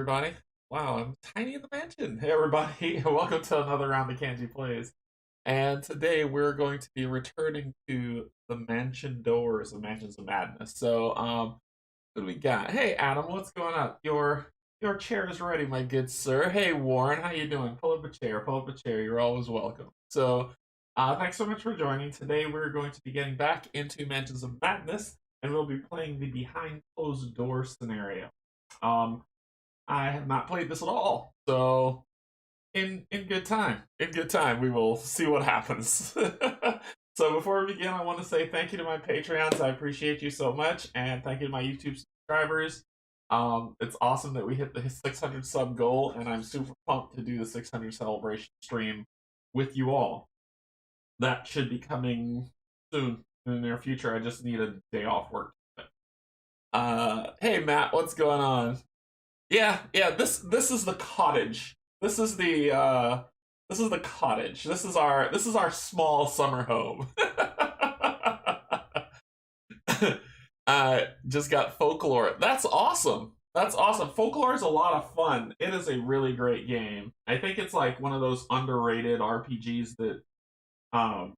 everybody. Wow, I'm tiny in the mansion. Hey, everybody. Welcome to another round of Canje Plays. And today we're going to be returning to the mansion doors of Mansions of Madness. What do we got? Hey, Adam, what's going on? Your chair is ready, my good sir. Hey, Warren, how you doing? Pull up a chair. Pull up a chair. You're always welcome. Thanks so much for joining. Today we're going to be getting back into Mansions of Madness, and we'll be playing the behind closed door scenario. Um, I have not played this at all, so in good time, we will see what happens. So before we begin, I want to say thank you to my Patreons. I appreciate you so much, and thank you to my YouTube subscribers. It's awesome that we hit the 600 sub goal, and I'm super pumped to do the 600 celebration stream with you all. That should be coming soon in the near future. I just need a day off work. Hey Matt, what's going on? Yeah. This is the cottage. This is the cottage. This is our small summer home. Just got folklore. That's awesome. That's awesome. Folklore is a lot of fun. It is a really great game. I think it's like one of those underrated RPGs that um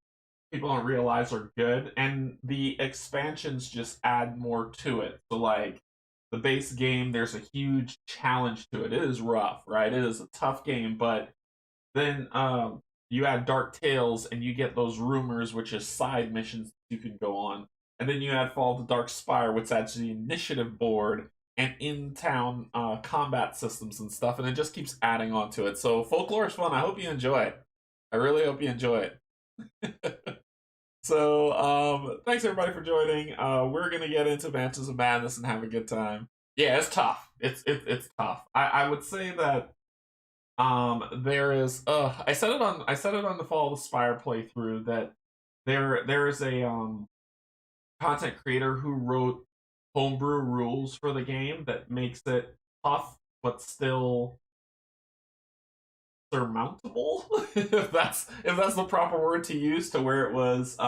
people don't realize are good, and the expansions just add more to it. So like the base game, there's a huge challenge to it. It is rough, right? It is a tough game, but then you add Dark Tales and you get those rumors, which is side missions you can go on. And then you add Fall of the Dark Spire, which adds the initiative board and in-town combat systems and stuff, and it just keeps adding on to it. So Folklore is fun. I hope you enjoy it. I really hope you enjoy it. Thanks everybody for joining. We're gonna get into Mansions of Madness and have a good time. Yeah, it's tough. It's tough. I would say that there is I said it on the Fall of the Spire playthrough that there is a content creator who wrote homebrew rules for the game that makes it tough but still surmountable. If that's the proper word to use, to where it was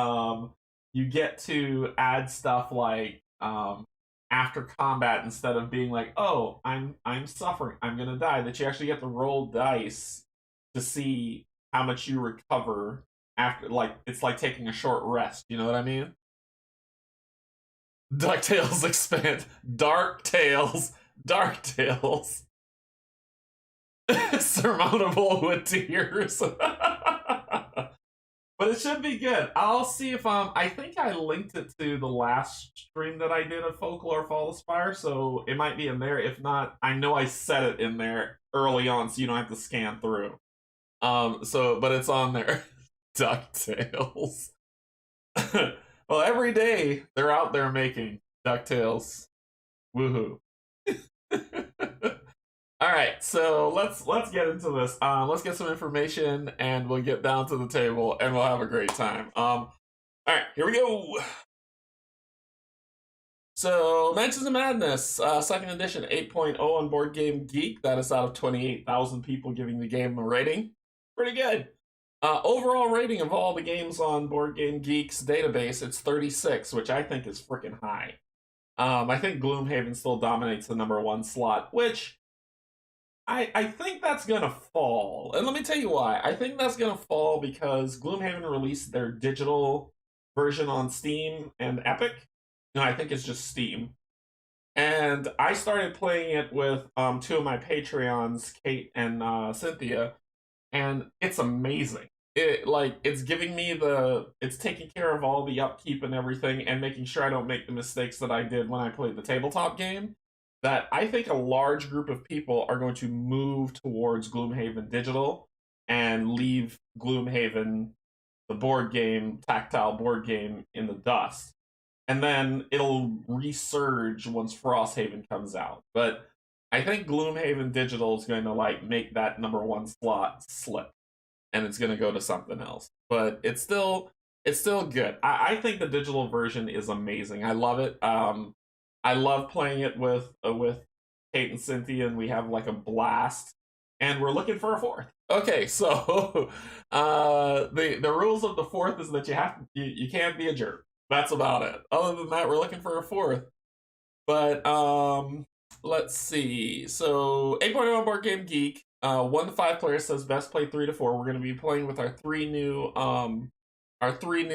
you get to add stuff like after combat, instead of being like, oh, I'm suffering, I'm gonna die, that you actually get to roll dice to see how much you recover after. Like, it's like taking a short rest, you know what I mean? DuckTales expand. Dark Tales surmountable with tears. But it should be good. I'll see if I think I linked it to the last stream that I did of Folklore Fall of Spire, so it might be in there. If not, I know I set it in there early on, so you don't have to scan through. But it's on there. DuckTales. Well, every day they're out there making DuckTales. Woohoo. All right, so let's get into this. Let's get some information, and we'll get down to the table, and we'll have a great time. All right, here we go. So, Mansions of Madness, second edition, 8.0 on Board Game Geek. That is out of 28,000 people giving the game a rating. Pretty good. Overall rating of all the games on Board Game Geek's database, it's 36, which I think is freaking high. I think Gloomhaven still dominates the #1 slot, which I think that's gonna fall. And let me tell you why. I think that's gonna fall because Gloomhaven released their digital version on Steam and Epic. No, I think it's just Steam. And I started playing it with two of my Patreons, Kate and Cynthia, and it's amazing. It's giving me it's taking care of all the upkeep and everything, and making sure I don't make the mistakes that I did when I played the tabletop game. That I think a large group of people are going to move towards Gloomhaven Digital and leave Gloomhaven, the board game, tactile board game, in the dust. And then it'll resurge once Frosthaven comes out. But I think Gloomhaven Digital is going to like make that #1 slot slip, and it's going to go to something else. But it's still good. I think the digital version is amazing. I love it. I love playing it with Kate and Cynthia, and we have like a blast. And we're looking for a fourth. Okay, so the rules of the fourth is that you can't be a jerk. That's about it. Other than that, we're looking for a fourth. But Let's see. So 8.0 on Board Game Geek. 1 to 5 players says best play 3 to 4. We're going to be playing with our three new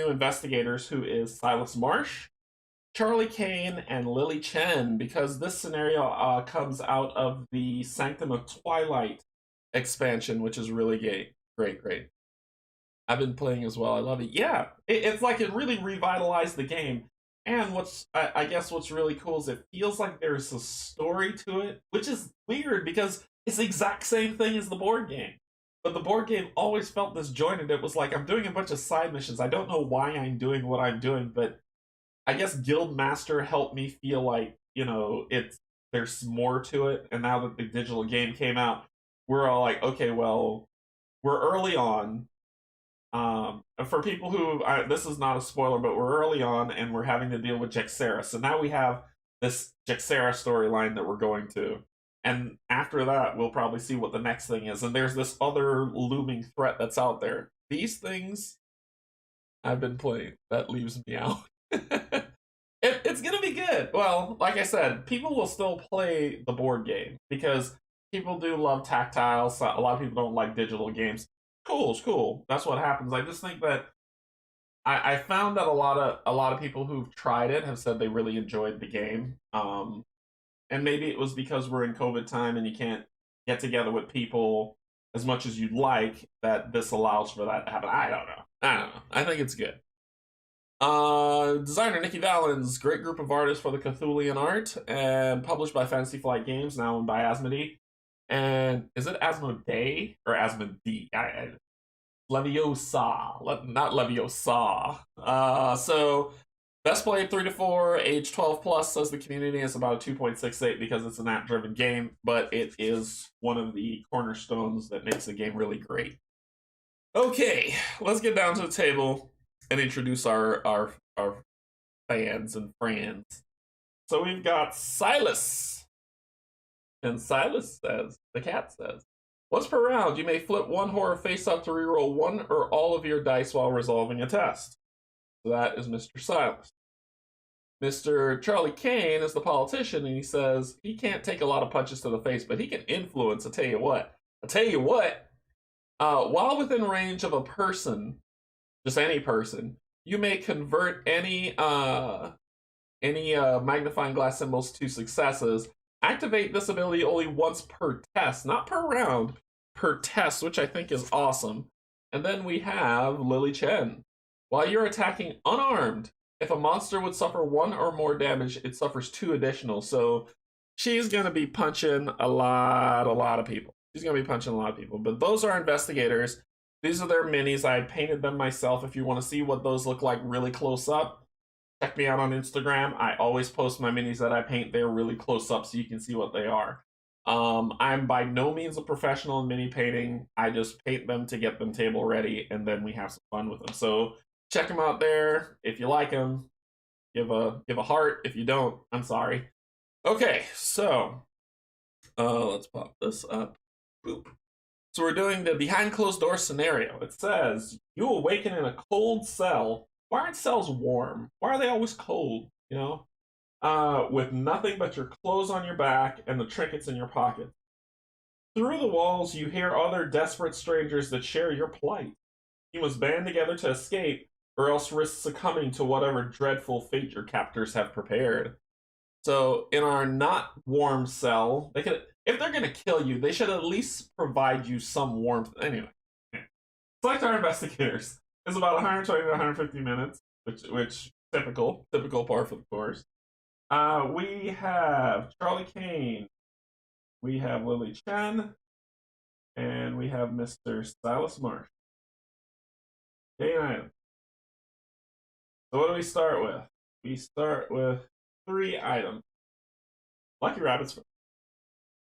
investigators, who is Silas Marsh, Charlie Kane, and Lily Chen, because this scenario comes out of the Sanctum of Twilight expansion, which is really great. Great. I've been playing as well. I love it. Yeah, it's like it really revitalized the game. And I guess what's really cool is it feels like there's a story to it, which is weird because it's the exact same thing as the board game. But the board game always felt disjointed. It was like I'm doing a bunch of side missions. I don't know why I'm doing what I'm doing, but I guess Guildmaster helped me feel like, there's more to it. And now that the digital game came out, we're all like, okay, well, we're early on. For people who, this is not a spoiler, but we're early on and we're having to deal with Jexera. So now we have this Jexera storyline that we're going to. And after that, we'll probably see what the next thing is. And there's this other looming threat that's out there. These things I've been playing, that leaves me out. It's going to be good. Well, like I said, people will still play the board game because people do love tactile. So a lot of people don't like digital games. Cool, it's cool. That's what happens. I just think that I found that a lot of people who've tried it have said they really enjoyed the game. And maybe it was because we're in COVID time and you can't get together with people as much as you'd like, that this allows for that to happen. I don't know. I think it's good. Designer Nikki Valens, great group of artists for the Cthulian art, and published by Fantasy Flight Games, now owned by Asmodee. And is it Asmodee or Asmodee? Leviosa, not Leviosa. So best played 3 to 4, age 12 plus, says the community. It's about a 2.68 because it's an app-driven game, but it is one of the cornerstones that makes the game really great. Okay, let's get down to the table and introduce our fans and friends. So we've got Silas. And Silas says, the cat says, once per round, you may flip one horror face up to reroll one or all of your dice while resolving a test. So that is Mr. Silas. Mr. Charlie Kane is the politician, and he says he can't take a lot of punches to the face, but he can influence. I'll tell you what. While within range of a person, just any person, you may convert any magnifying glass symbols to successes. Activate this ability only once per test, not per round, per test, which I think is awesome. And then we have Lily Chen. While you're attacking unarmed, if a monster would suffer 1 or more damage, it suffers 2 additional. So she's going to be punching a lot of people. But those are investigators. These are their minis. I painted them myself. If you want to see what those look like really close up, check me out on Instagram. I always post my minis that I paint there really close up so you can see what they are. I'm by no means a professional in mini painting. I just paint them to get them table ready, and then we have some fun with them. So check them out there. If you like them, give a heart. If you don't, I'm sorry. Okay, so let's pop this up. Boop. So we're doing the behind closed door scenario. It says you awaken in a cold cell. Why aren't cells warm? Why are they always cold? With nothing but your clothes on your back and the trinkets in your pocket. Through the walls, you hear other desperate strangers that share your plight. You must band together to escape, or else risk succumbing to whatever dreadful fate your captors have prepared. So, in our not warm cell, if they're going to kill you, they should at least provide you some warmth. Anyway, select our investigators. It's about 120 to 150 minutes, which typical par for the course. We have Charlie Kane, we have Lily Chen, and we have Mr. Silas Marsh. Game item. So what do we start with? We start with 3 items. Lucky rabbits.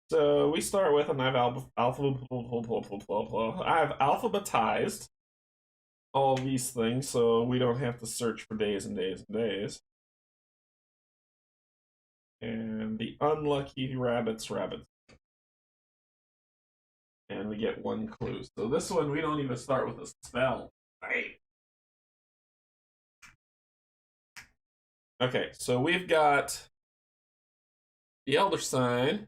So we start with, and I've alphabetized all these things so we don't have to search for days and days and days. And the unlucky rabbits. And we get 1 clue. So this one, we don't even start with a spell, right? Okay, so we've got the Elder Sign.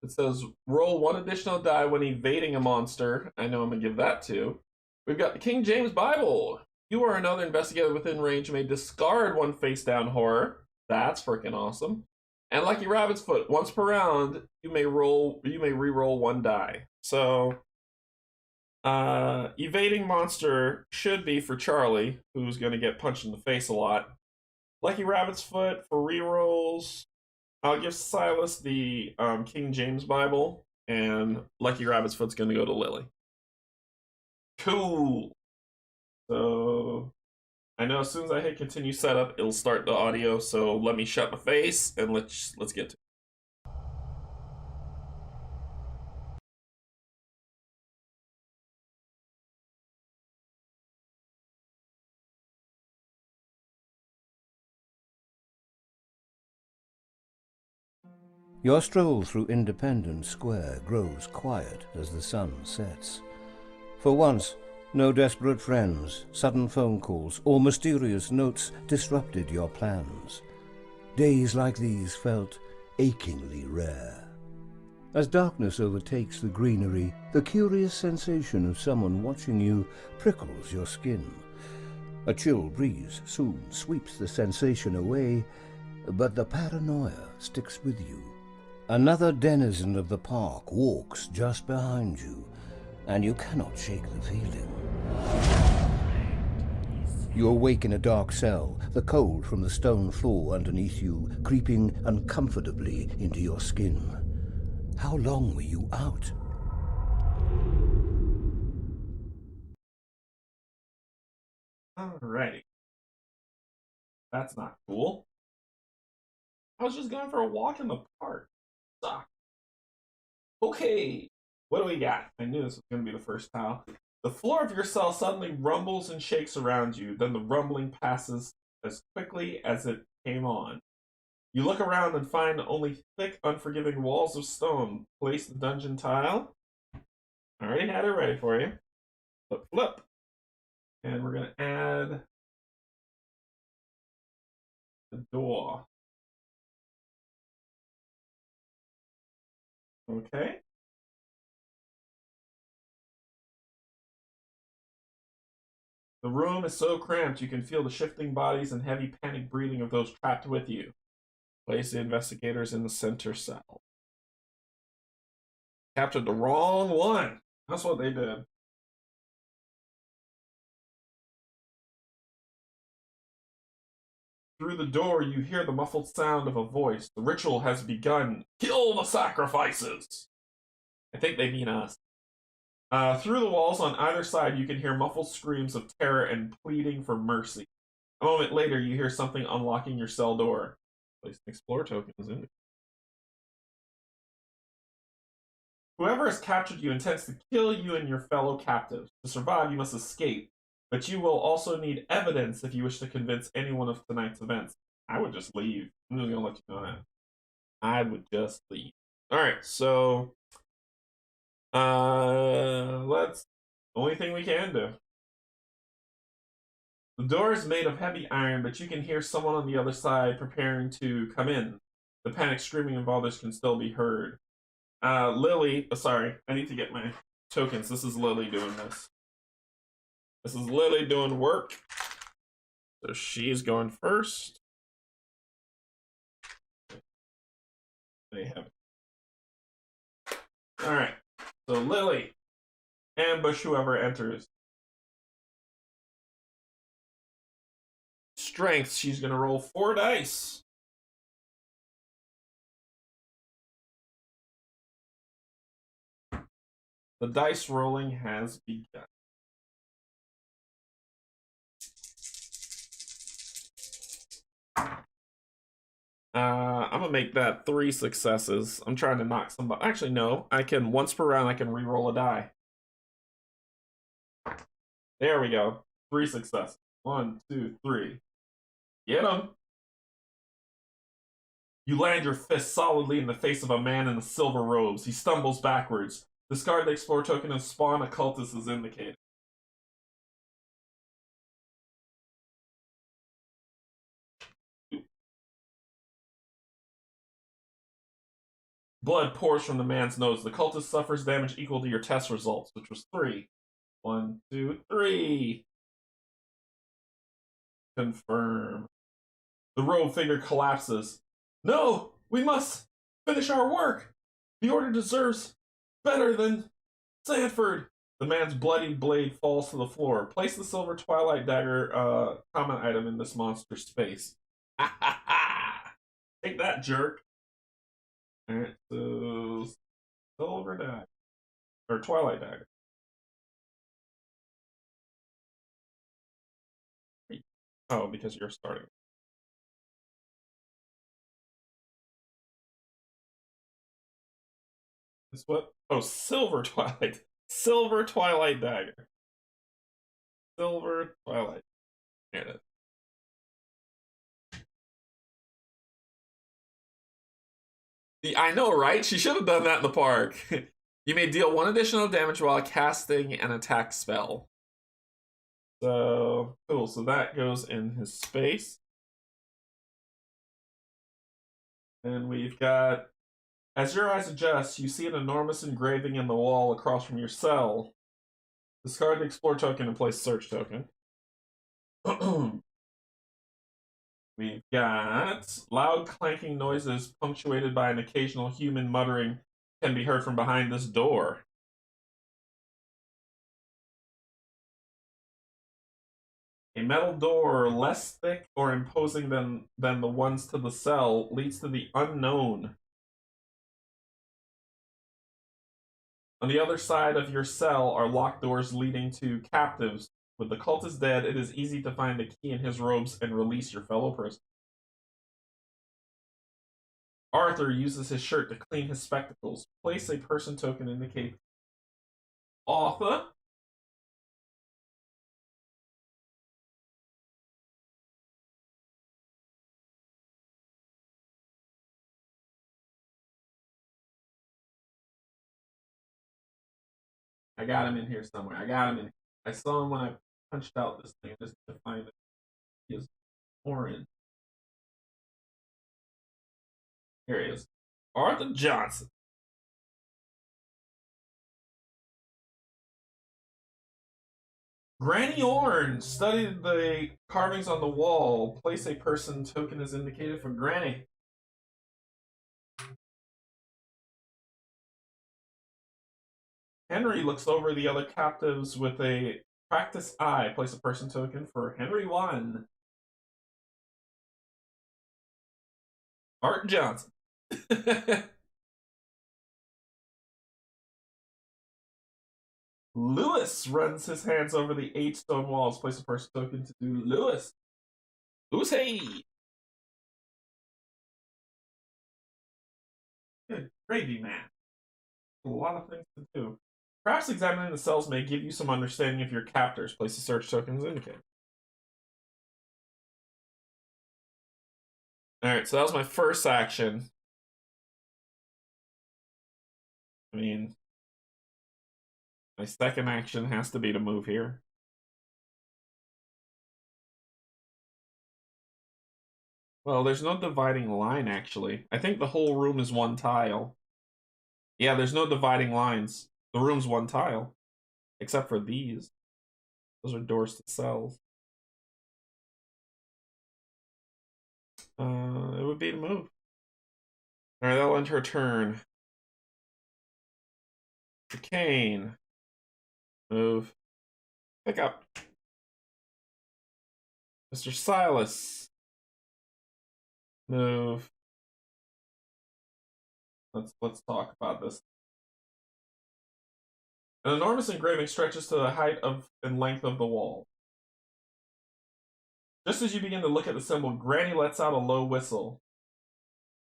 It says roll one additional die when evading a monster. I know I'm going to give that to. We've got the King James Bible. You or another investigator within range may discard one face down horror. That's freaking awesome. And Lucky Rabbit's Foot. Once per round, you may re-roll one die. So evading monster should be for Charlie, who's going to get punched in the face a lot. Lucky Rabbit's Foot for rerolls. I'll give Silas the King James Bible, and Lucky Rabbit's Foot's going to go to Lily. Cool. So I know as soon as I hit continue setup, it'll start the audio. So let me shut my face and let's get to it. Your stroll through Independence Square grows quiet as the sun sets. For once, no desperate friends, sudden phone calls, or mysterious notes disrupted your plans. Days like these felt achingly rare. As darkness overtakes the greenery, the curious sensation of someone watching you prickles your skin. A chill breeze soon sweeps the sensation away, but the paranoia sticks with you. Another denizen of the park walks just behind you, and you cannot shake the feeling. You awake in a dark cell, the cold from the stone floor underneath you creeping uncomfortably into your skin. How long were you out? Alrighty. That's not cool. I was just going for a walk in the park. Suck. Okay, what do we got? I knew this was going to be the first tile. The floor of your cell suddenly rumbles and shakes around you, then the rumbling passes as quickly as it came on. You look around and find only thick, unforgiving walls of stone. Place the dungeon tile. I already had it ready for you. Flip, flip. And we're going to add the door. Okay. The room is so cramped you can feel the shifting bodies and heavy panic breathing of those trapped with you. Place the investigators in the center cell. Captured the wrong one. That's what they did. Through the door, you hear the muffled sound of a voice. The ritual has begun. Kill the sacrifices! I think they mean us. Through the walls on either side, you can hear muffled screams of terror and pleading for mercy. A moment later, you hear something unlocking your cell door. Place an explore tokens in. Whoever has captured you intends to kill you and your fellow captives. To survive, you must escape, but you will also need evidence if you wish to convince anyone of tonight's events. I would just leave. I'm just gonna let you know that. I would just leave. Alright, so let's only thing we can do. The door is made of heavy iron, but you can hear someone on the other side preparing to come in. The panic screaming of others can still be heard. Lily, sorry, I need to get my tokens. This is Lily doing this. This is Lily doing work. So she's going first. They have it. Alright. So Lily, ambush whoever enters. Strength, she's gonna roll 4 dice. The dice rolling has begun. I'm gonna make that 3 successes. I'm trying to knock somebody. Actually, no. I can once per round. I can re-roll a die. There we go. 3 successes. 1, 2, 3. Get him. You land your fist solidly in the face of a man in the silver robes. He stumbles backwards. Discard the explore token and spawn a cultist as indicated. Blood pours from the man's nose. The cultist suffers damage equal to your test results, which was 3. 1, 2, 3. Confirm. The robed figure collapses. No! We must finish our work! The order deserves better than Sanford! The man's bloody blade falls to the floor. Place the silver twilight dagger common item in this monster's face. Ha ha ha! Take that, jerk. Alright, so silver dagger. Or twilight dagger. Oh, because you're starting. This what? Oh, silver twilight. Silver twilight dagger. Silver twilight. Here it is. I know, right? She should have done that in the park. You may deal 1 additional damage while casting an attack spell. So, cool. So that goes in his space. And we've got, as your eyes adjust, you see an enormous engraving in the wall across from your cell. Discard the explore token and place search token. We've got loud clanking noises punctuated by an occasional human muttering can be heard from behind this door. A metal door, less thick or imposing than the ones to the cell, leads to the unknown. On the other side of your cell are locked doors leading to captives. With the cultist dead, it is easy to find the key in his robes and release your fellow prisoner. Arthur uses his shirt to clean his spectacles. Place a person token in the cape. Arthur? I got him in here somewhere. I got him in. I saw him when I punched out this thing just to find it. He is orange. Here he is. Arthur Johnson. Granny Orange studied the carvings on the wall. Place a person token as indicated for Granny. Henry looks over the other captives with a practiced eye. Place a person token for Henry 1. Art Johnson. Lewis runs his hands over the 8 stone walls. Place a person token to do Lewis. Lewis Hay. Good gravy, man. A lot of things to do. Perhaps examining the cells may give you some understanding of your captors. Place a search token as indicated. Alright, so that was my first action. I mean, my second action has to be to move here. Well, there's no dividing line, actually. I think the whole room is 1 tile. Yeah, there's no dividing lines. The room's 1 tile. Except for these. Those are doors to cells. It would be to move. Alright, that'll end her turn. Kane. Move. Pick up. Mr. Silas. Move. Let's talk about this. An enormous engraving stretches to the height of and length of the wall. Just as you begin to look at the symbol, Granny lets out a low whistle.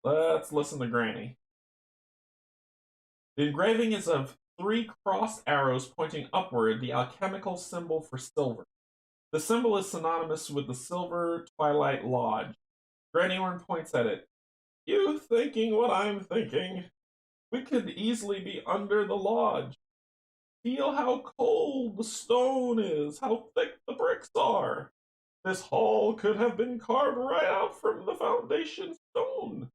Let's listen to Granny. The engraving is of 3 crossed arrows pointing upward, the alchemical symbol for silver. The symbol is synonymous with the Silver Twilight Lodge. Granny Orn points at it. You thinking what I'm thinking? We could easily be under the lodge. Feel how cold the stone is, how thick the bricks are. This hall could have been carved right out from the foundation stone.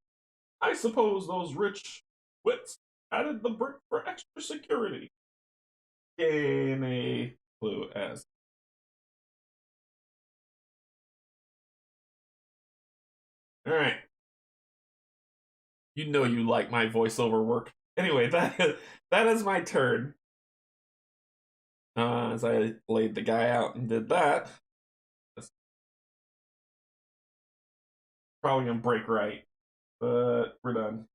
I suppose those rich Wits added the brick for extra security. Gain a clue as. Alright. You know you like my voiceover work. Anyway, that is my turn. As I laid the guy out and did that. Probably gonna break right, but we're done.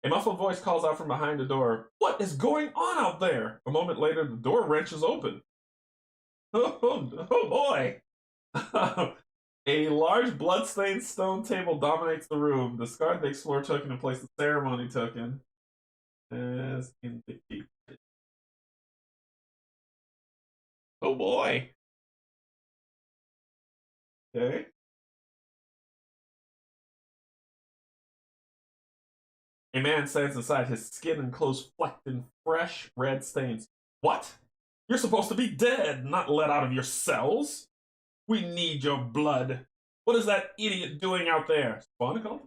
A muffled voice calls out from behind the door. What is going on out there? A moment later, the door wrenches open. Oh boy! A large bloodstained stone table dominates the room. Discard the explore token and place the ceremony token as indicated. Oh boy! Okay. A man stands inside, his skin and clothes flecked in fresh red stains. What? You're supposed to be dead, not let out of your cells. We need your blood. What is that idiot doing out there? Spawnicle?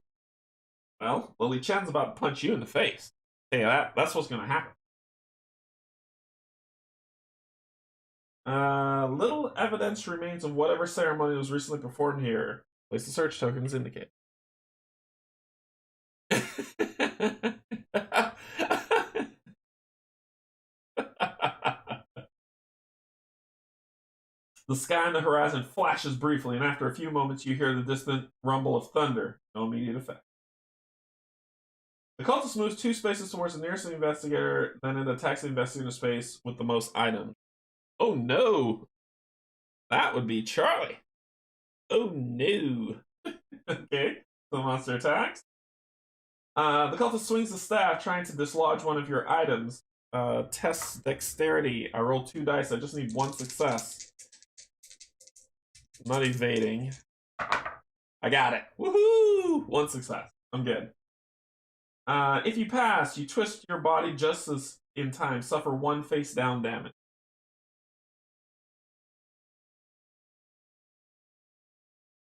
Well, Lily Chen's about to punch you in the face. Hey, that's what's gonna happen. Little evidence remains of whatever ceremony was recently performed here. Place the search tokens indicate. The sky on the horizon flashes briefly, and after a few moments, you hear the distant rumble of thunder. No immediate effect. The cultist moves 2 spaces towards the nearest investigator, then it attacks the investigator space with the most items. Oh no! That would be Charlie. Oh no. Okay, so the monster attacks. The cultist swings the staff, trying to dislodge one of your items. Test dexterity. I rolled 2 dice. I just need 1 success. I'm not evading. I got it. Woohoo! 1 success. I'm good. If you pass, you twist your body just as in time. Suffer 1 face down damage.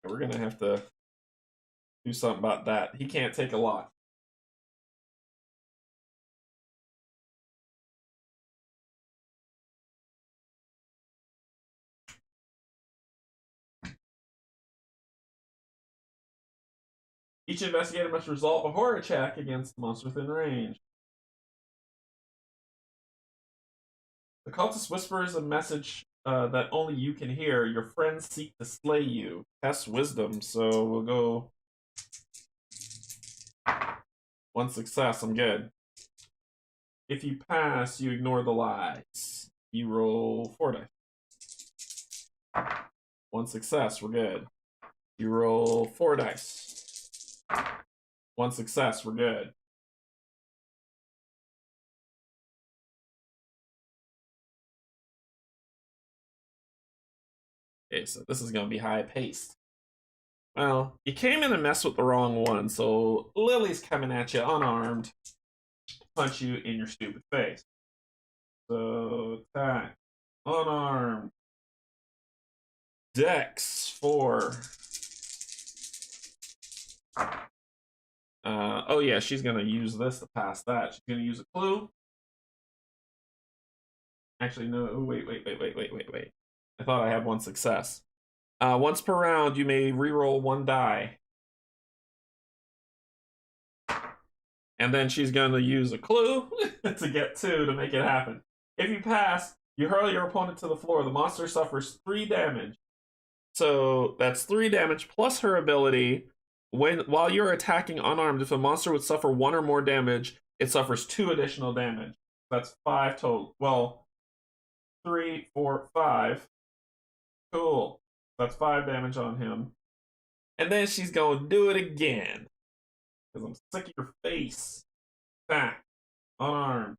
We're gonna have to do something about that. He can't take a lot. Each investigator must resolve a horror check against the monster within range. The cultist whispers a message that only you can hear. Your friends seek to slay you. Test wisdom, so we'll go 1 success. I'm good. If you pass, you ignore the lies. You roll 4 dice. 1 success. We're good. You roll 4 dice. 1 success. We're good. Okay, so this is going to be high-paced. Well, you came in and messed with the wrong one, so Lily's coming at you unarmed to punch you in your stupid face. So, attack. Unarmed. Dex 4. Oh yeah, she's going to use this to pass that. She's going to use a clue. Actually, no. Wait. I thought I had 1 success. Once per round, you may reroll 1 die. And then she's going to use a clue to get 2 to make it happen. If you pass, you hurl your opponent to the floor. The monster suffers 3 damage. So that's 3 damage plus her ability. While you're attacking unarmed, if a monster would suffer 1 or more damage, it suffers 2 additional damage. That's 5 total. Well, 3, 4, 5. Cool. That's 5 damage on him. And then she's going to do it again. Because I'm sick of your face. Attack. Unarmed.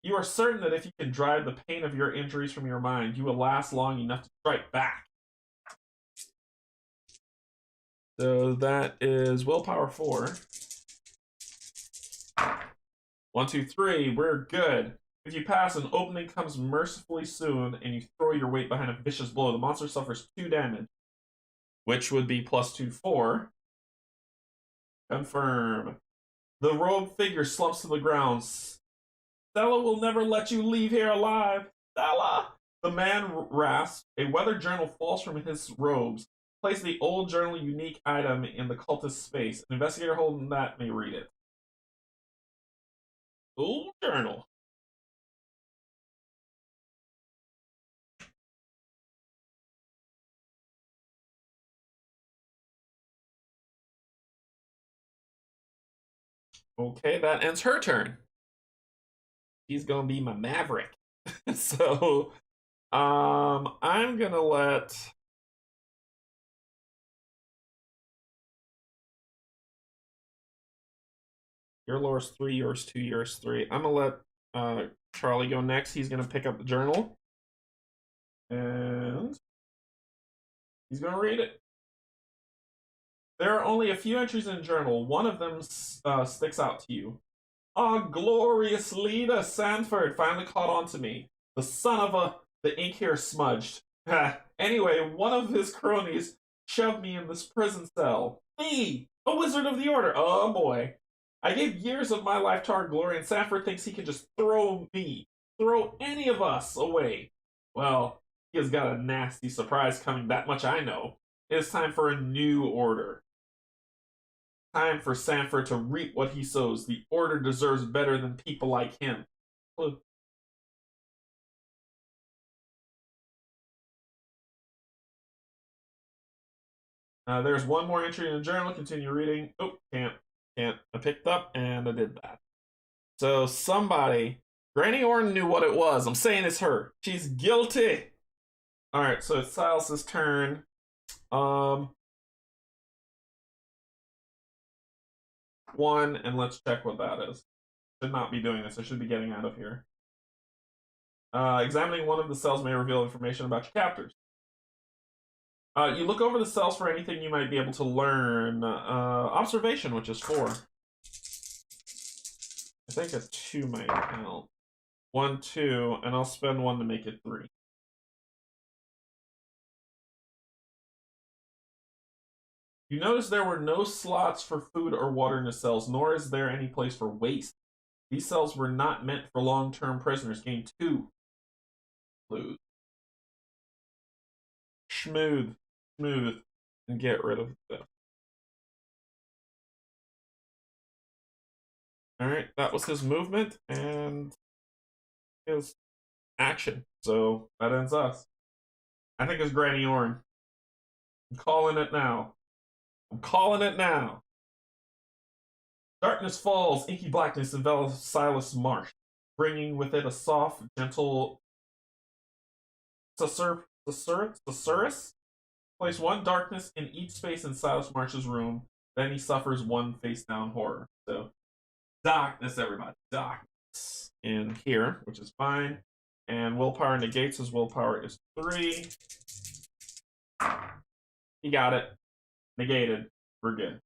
You are certain that if you can drive the pain of your injuries from your mind, you will last long enough to strike back. So that is willpower 4. 1, 2, 3. We're good. If you pass, an opening comes mercifully soon, and you throw your weight behind a vicious blow. The monster suffers 2 damage. which would be +2, 4. Confirm. The robed figure slumps to the ground. Stella will never let you leave here alive. Stella! The man rasps. A weathered journal falls from his robes. Place the old journal unique item in the cultist's face. An investigator holding that may read it. Old journal. Okay, that ends her turn. She's gonna be my maverick. So, I'm gonna let. Your lore's 3, yours 2, yours 3. I'm gonna let Charlie go next. He's gonna pick up the journal. And he's gonna read it. There are only a few entries in the journal. One of them sticks out to you. Our glorious leader, Sanford, finally caught on to me. The son of a... The ink here smudged. Anyway, one of his cronies shoved me in this prison cell. Me! A wizard of the order! Oh boy. I gave years of my life to our glory, and Sanford thinks he can just throw any of us away. Well, he has got a nasty surprise coming, that much I know. It is time for a new order. Time for Sanford to reap what he sows. The order deserves better than people like him. There's one more entry in the journal. Continue reading. Oh, can't. I picked up and I did that. So somebody, Granny Orton knew what it was. I'm saying it's her. She's guilty. All right, so it's Silas's turn. One, and let's check what that is. Should not be doing this. I should be getting out of here. Examining one of the cells may reveal information about your captors. You look over the cells for anything you might be able to learn. Observation, which is 4. I think a 2 might help. 1, 2, and I'll spend 1 to make it 3. You notice there were no slots for food or water in the cells, nor is there any place for waste. These cells were not meant for long-term prisoners. Game 2. Smooth. Smooth. And get rid of this. Alright, that was his movement and his action. So that ends us. I think it's Granny Orn. I'm calling it now. Darkness falls, inky blackness envelops Silas Marsh, bringing with it a soft, gentle susurrus. Place 1 darkness in each space in Silas Marsh's room, then he suffers 1 face-down horror. So, darkness, everybody. Darkness in here, which is fine. And willpower negates his willpower is 3. He got it. Negated. We're good.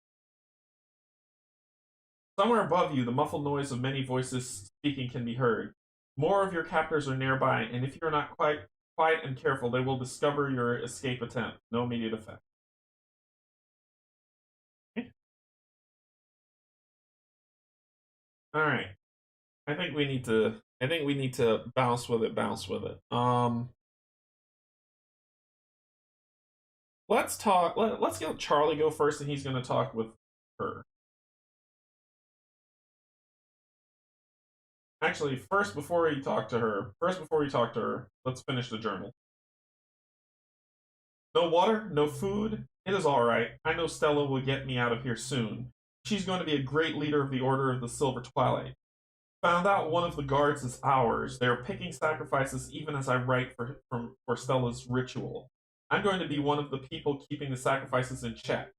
Somewhere above you, the muffled noise of many voices speaking can be heard. More of your captors are nearby, and if you're not quite quiet and careful, they will discover your escape attempt. No immediate effect. Okay. All right. I think we need to bounce with it. Let's talk. Let's get Charlie go first, and he's going to talk with her. Actually, first before we talk to her, let's finish the journal. No water, no food. It is all right. I know Stella will get me out of here soon. She's going to be a great leader of the Order of the Silver Twilight. Found out one of the guards is ours. They are picking sacrifices even as I write for Stella's ritual. I'm going to be one of the people keeping the sacrifices in check.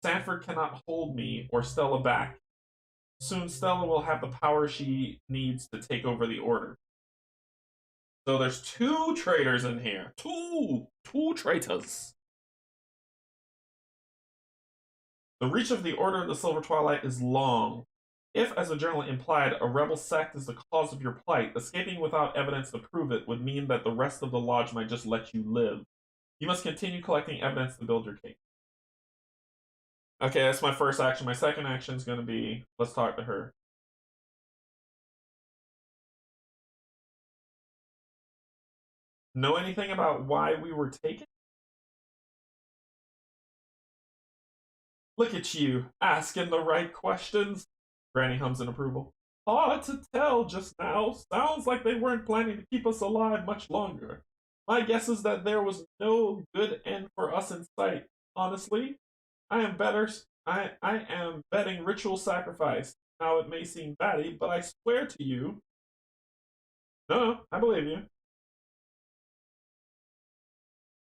Sanford cannot hold me or Stella back. Soon Stella will have the power she needs to take over the Order. So there's 2 traitors in here. Two traitors. The reach of the Order of the Silver Twilight is long. If, as the journal implied, a rebel sect is the cause of your plight, escaping without evidence to prove it would mean that the rest of the lodge might just let you live. You must continue collecting evidence to build your case. Okay, that's my first action. My second action is going to be let's talk to her. Know anything about why we were taken? Look at you, asking the right questions. Granny hums in approval. Hard to tell just now. Sounds like they weren't planning to keep us alive much longer. My guess is that there was no good end for us in sight. Honestly, I am better. I am betting ritual sacrifice. Now it may seem batty, but I swear to you. No, I believe you.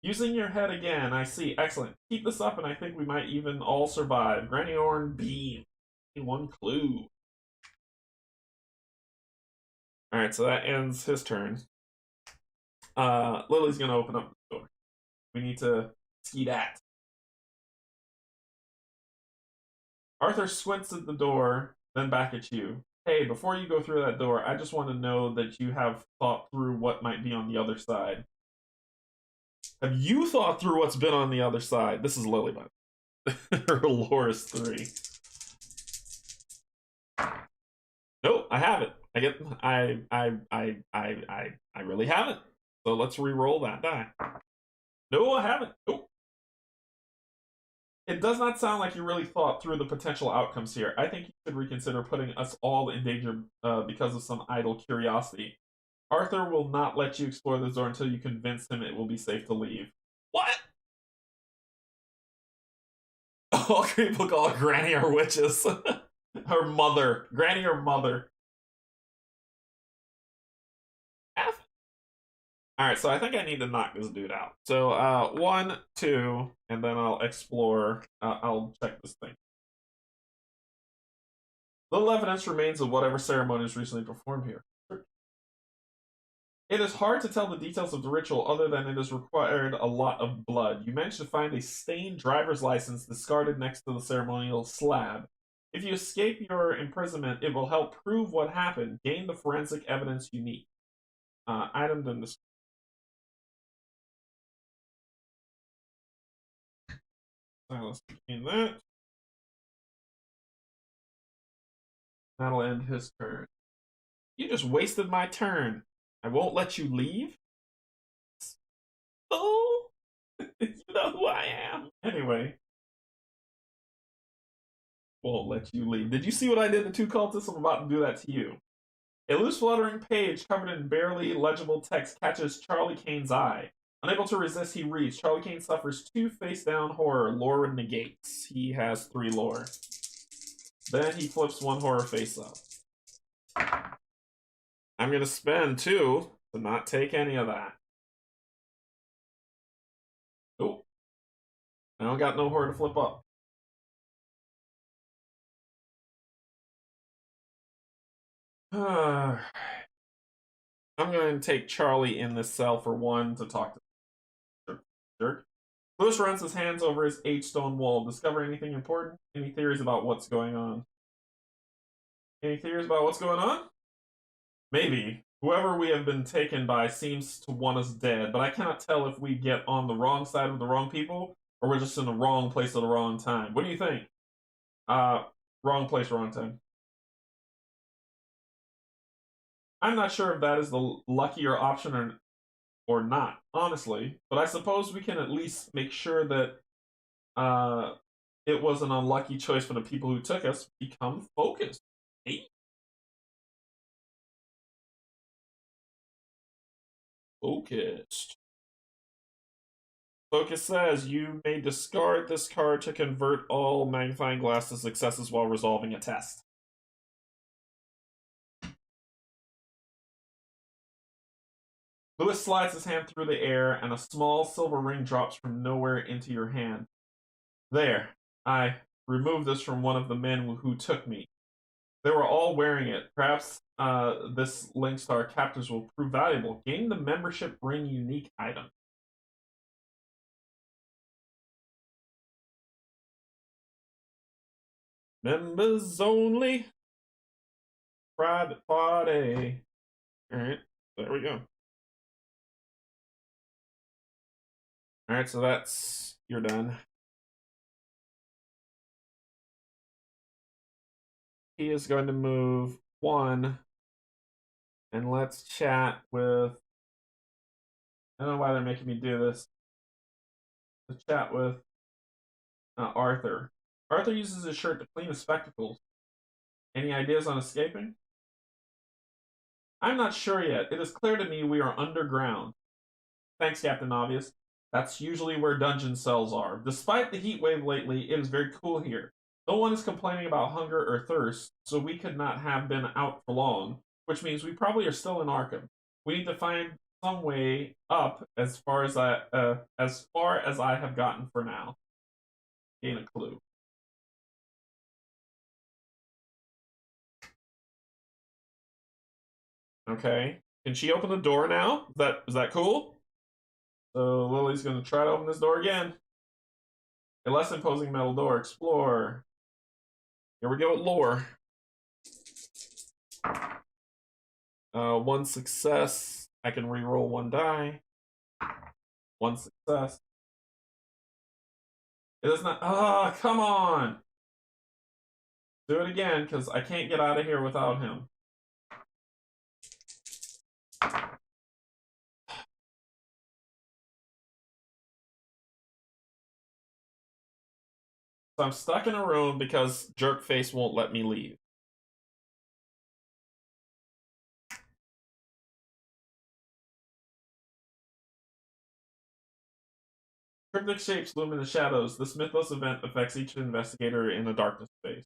Using your head again, I see. Excellent. Keep this up, and I think we might even all survive. Granny Orn beam. One clue. Alright, so that ends his turn. Lily's gonna open up the door. We need to see that. Arthur squints at the door, then back at you. Hey, before you go through that door, I just want to know that you have thought through what might be on the other side. Have you thought through what's been on the other side? This is Lily, but her lore is 3. Nope, I haven't. I really haven't. So let's re-roll that die. No, I haven't. Nope. It does not sound like you really thought through the potential outcomes here. I think you should reconsider putting us all in danger because of some idle curiosity. Arthur will not let you explore the door until you convince him it will be safe to leave. What? All people call Granny our witches. Her mother. Granny or mother. F. Alright, so I think I need to knock this dude out. So, 1, 2, and then I'll explore. I'll check this thing. Little evidence remains of whatever ceremony was recently performed here. It is hard to tell the details of the ritual other than it has required a lot of blood. You managed to find a stained driver's license discarded next to the ceremonial slab. If you escape your imprisonment, it will help prove what happened. Gain the forensic evidence you need. Item done this. Let's begin that. That'll end his turn. You just wasted my turn. I won't let you leave? Oh, you know who I am. Anyway, won't let you leave. Did you see what I did to 2 cultists? I'm about to do that to you. A loose fluttering page covered in barely legible text catches Charlie Kane's eye. Unable to resist, he reads. Charlie Kane suffers 2 face-down horror. Lore negates. He has 3 lore. Then he flips 1 horror face up. I'm going to spend 2 to not take any of that. Nope. I don't got no horror to flip up. I'm going to take Charlie in this cell for 1 to talk to jerk. Lewis runs his hands over his H-stone wall. Discover anything important? Any theories about what's going on? Any theories about what's going on? Maybe. Whoever we have been taken by seems to want us dead, but I cannot tell if we get on the wrong side of the wrong people or we're just in the wrong place at the wrong time. What do you think? Wrong place, wrong time. I'm not sure if that is the luckier option or not, honestly, but I suppose we can at least make sure that it was an unlucky choice for the people who took us. Become focused. Hey. Focused. Focus says you may discard this card to convert all magnifying glass to successes while resolving a test. Lewis slides his hand through the air, and a small silver ring drops from nowhere into your hand. There, I removed this from one of the men who took me. They were all wearing it. Perhaps this links to our captors will prove valuable. Gain the membership ring unique item. Members only. Private party. Alright, there we go. Alright, so you're done. he is going to move 1, and let's chat with. I don't know why they're making me do this. Let's chat with Arthur. Arthur uses his shirt to clean his spectacles. Any ideas on escaping? I'm not sure yet. It is clear to me we are underground. Thanks, Captain Obvious. That's usually where dungeon cells are. Despite the heat wave lately, it is very cool here. No one is complaining about hunger or thirst, so we could not have been out for long, which means we probably are still in Arkham. We need to find some way up as far as I have gotten for now. Gain a clue. Okay. Can she open the door now? Is that cool? So Lily's gonna try to open this door again. A less imposing metal door. Explore. Here we go with lore. 1 success. I can re-roll 1 die. 1 success. It does not. Ah, come on. Do it again, because I can't get out of here without him. So I'm stuck in a room because Jerkface won't let me leave. Cryptic shapes loom in the shadows. This mythos event affects each investigator in a darkness space.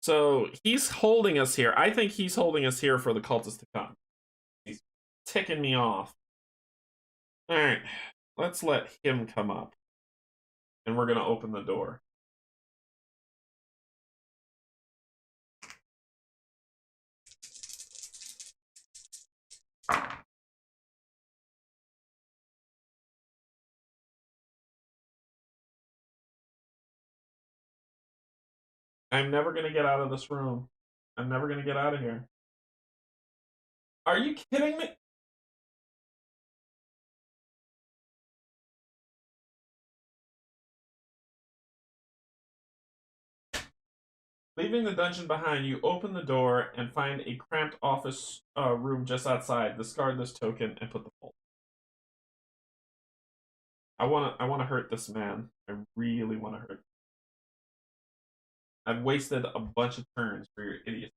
So he's holding us here. I think he's holding us here for the cultists to come. He's ticking me off. Alright, let's let him come up. And we're going to open the door. I'm never going to get out of this room. I'm never going to get out of here. Are you kidding me? Leaving the dungeon behind, you open the door and find a cramped office room just outside. Discard this token and put the bolt. I wanna hurt this man. I really wanna hurt. I've wasted a bunch of turns for your idiot.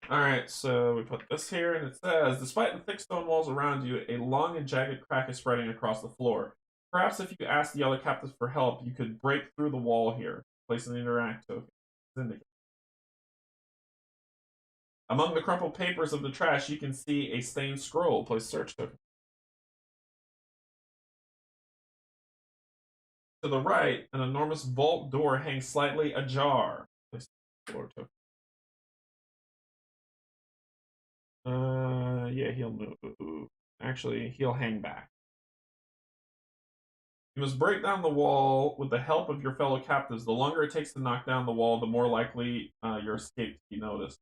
Alright, so we put this here, and it says, despite the thick stone walls around you, a long and jagged crack is spreading across the floor. Perhaps if you asked the other captives for help, you could break through the wall here. Place an interact token. Among the crumpled papers of the trash, you can see a stained scroll. Place search token. To the right, an enormous vault door hangs slightly ajar. Place floor token. Yeah, he'll move. Actually, he'll hang back. You must break down the wall with the help of your fellow captives. The longer it takes to knock down the wall, the more likely your escape to be noticed.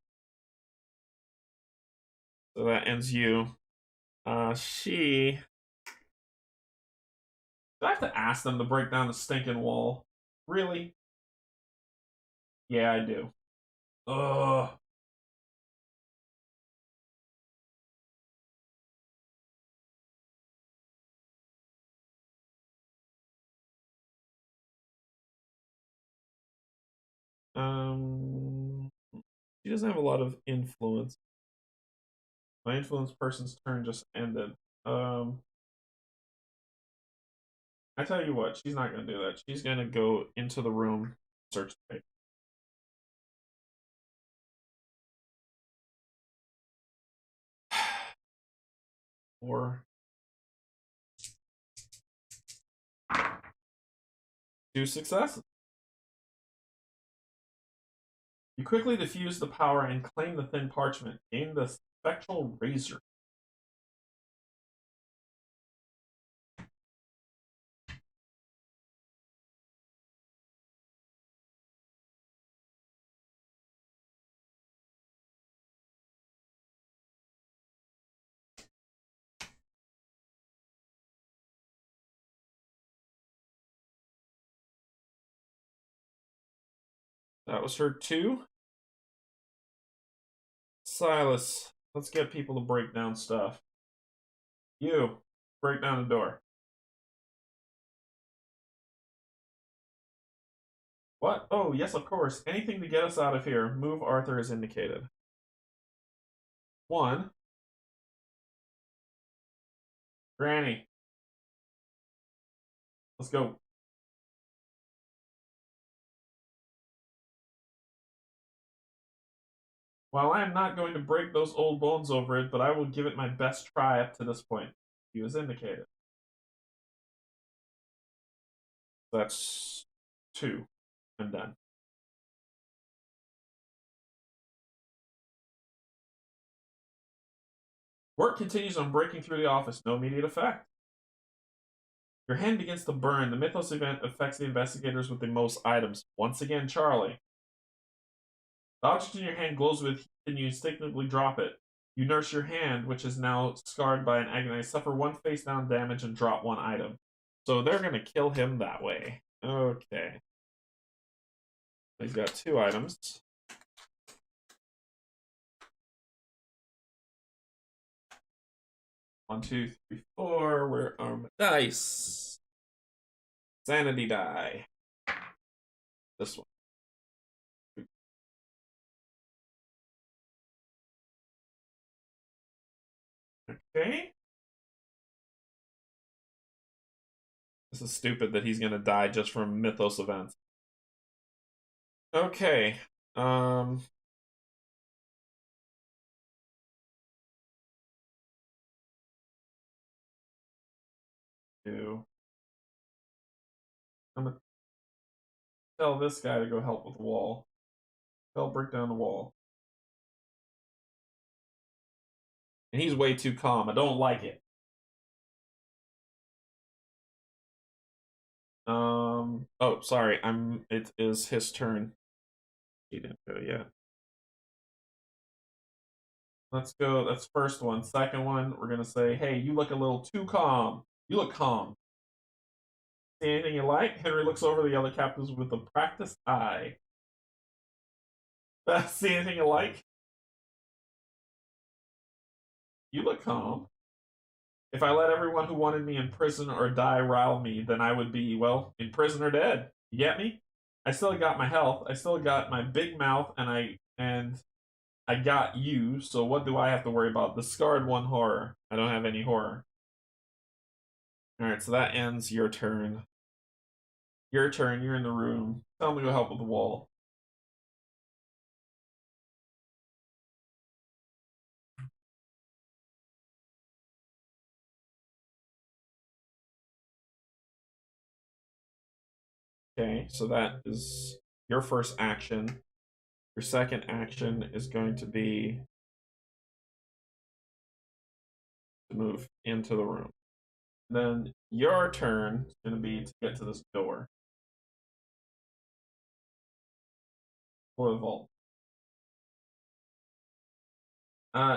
So that ends you. She. Do I have to ask them to break down the stinking wall? Really? Yeah, I do. Ugh. She doesn't have a lot of influence. My influence person's turn just ended. I tell you what, she's not gonna do that. She's gonna go into the room, search the paper. Or 2 successes. You quickly diffuse the power and claim the thin parchment. Gain the spectral razor. That was her 2. Silas, let's get people to break down stuff. You, break down the door. What? Oh, yes, of course. Anything to get us out of here. Move Arthur as indicated. 1. Granny. Let's go. While I am not going to break those old bones over it, but I will give it my best try up to this point. He was indicated. That's 2. I'm done. Work continues on breaking through the office. No immediate effect. Your hand begins to burn. The Mythos event affects the investigators with the most items. Once again, Charlie. The object in your hand glows with heat and you instinctively drop it. You nurse your hand, which is now scarred by an agony, suffer 1 face down damage, and drop 1 item. So they're going to kill him that way. Okay. He's got 2 items. One, 2, 3, 4. Where are my dice? Sanity die. This one. Okay. This is stupid that he's gonna die just from Mythos events. Okay. I'm gonna tell this guy to go help with the wall. They'll break down the wall. And he's way too calm. I don't like it. Oh, sorry. It is his turn. He didn't go yet. Let's go. That's first one. Second one, we're gonna say, hey, you look a little too calm. You look calm. See anything you like? Henry looks over the other captives with a practiced eye. See anything you like? You look calm. If I let everyone who wanted me in prison or die rile me, then I would be, well, in prison or dead. You get me? I still got my health. I still got my big mouth, and I got you. So what do I have to worry about? The scarred 1 horror. I don't have any horror. All right, so that ends your turn. Your turn. You're in the room. Tell me to go help with the wall. Okay, so that is your first action. Your second action is going to be to move into the room. Then your turn is going to be to get to this door. For the vault.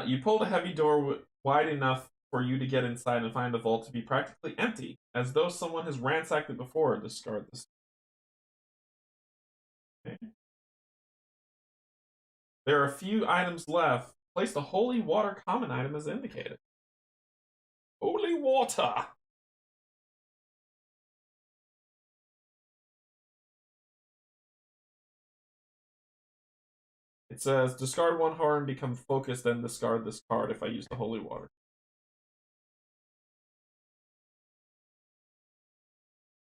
You pulled a heavy door wide enough for you to get inside and find the vault to be practically empty, as though someone has ransacked it before. Discard this. Okay. There are a few items left. Place the holy water common item as indicated. Holy water! It says, discard 1 horror and become focused, then discard this card if I use the holy water.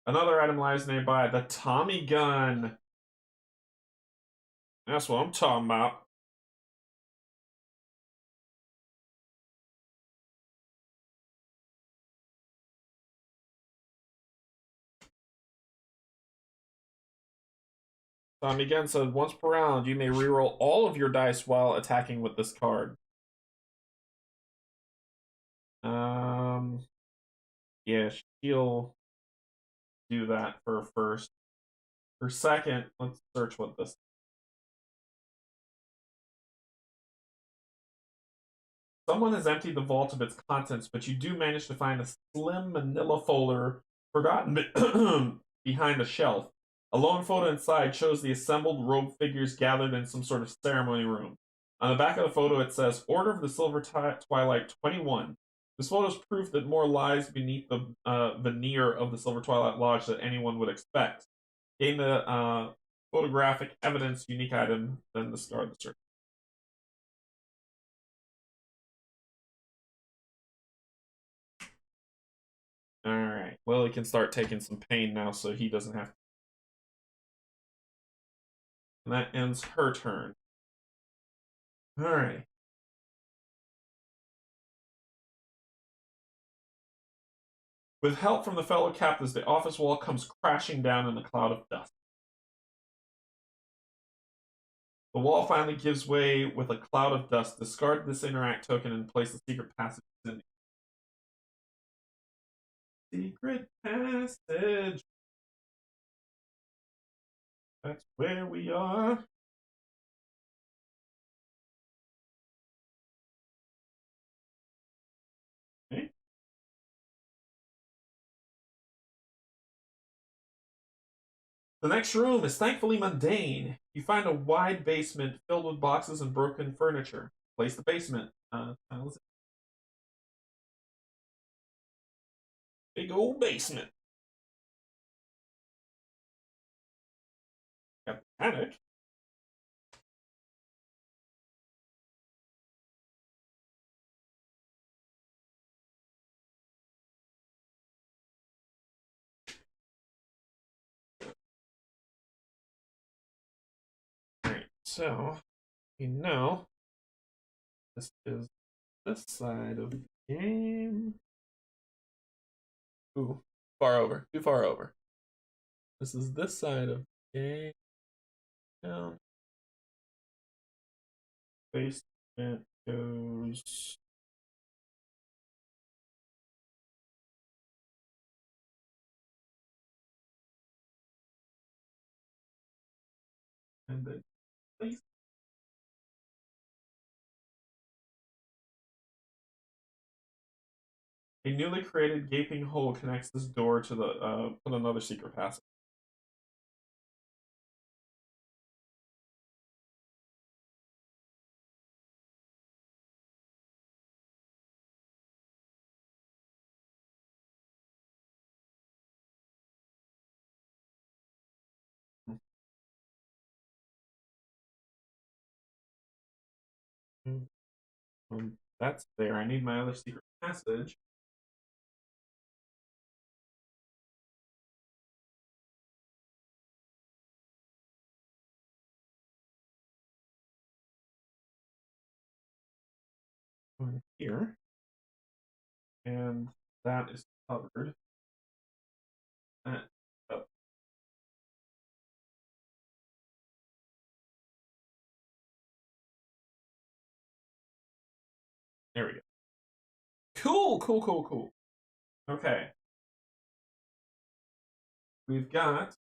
Another item lies nearby. The Tommy gun. That's what I'm talking about. Tommy gun says, once per round, you may reroll all of your dice while attacking with this card. Yeah, she'll do that for first. For second, let's search what this. Someone has emptied the vault of its contents, but you do manage to find a slim manila folder forgotten behind a shelf. A lone photo inside shows the assembled robed figures gathered in some sort of ceremony room. On the back of the photo, it says Order of the Silver Twilight 21. This photo is proof that more lies beneath the veneer of the Silver Twilight Lodge than anyone would expect. Gain the photographic evidence unique item, then discard the search. Alright, Lily can start taking some pain now so he doesn't have to. And that ends her turn. Alright. With help from the fellow captives, the office wall comes crashing down in a cloud of dust. The wall finally gives way with a cloud of dust. Discard this interact token and place the secret passage in. Secret passage. That's where we are. Okay. The next room is thankfully mundane. You find a wide basement filled with boxes and broken furniture. Place the basement. Big old basement. Got the attic. Alright, so you know this is this side of the game. Ooh, far over. Too far over. This is this side of the game. Down. Basement goes. And then place. A newly created gaping hole connects this door to the put another secret passage. That's there. I need my other secret passage. Going here. And that is covered. Oh. There we go. Cool, cool, cool, cool. Okay. We've got,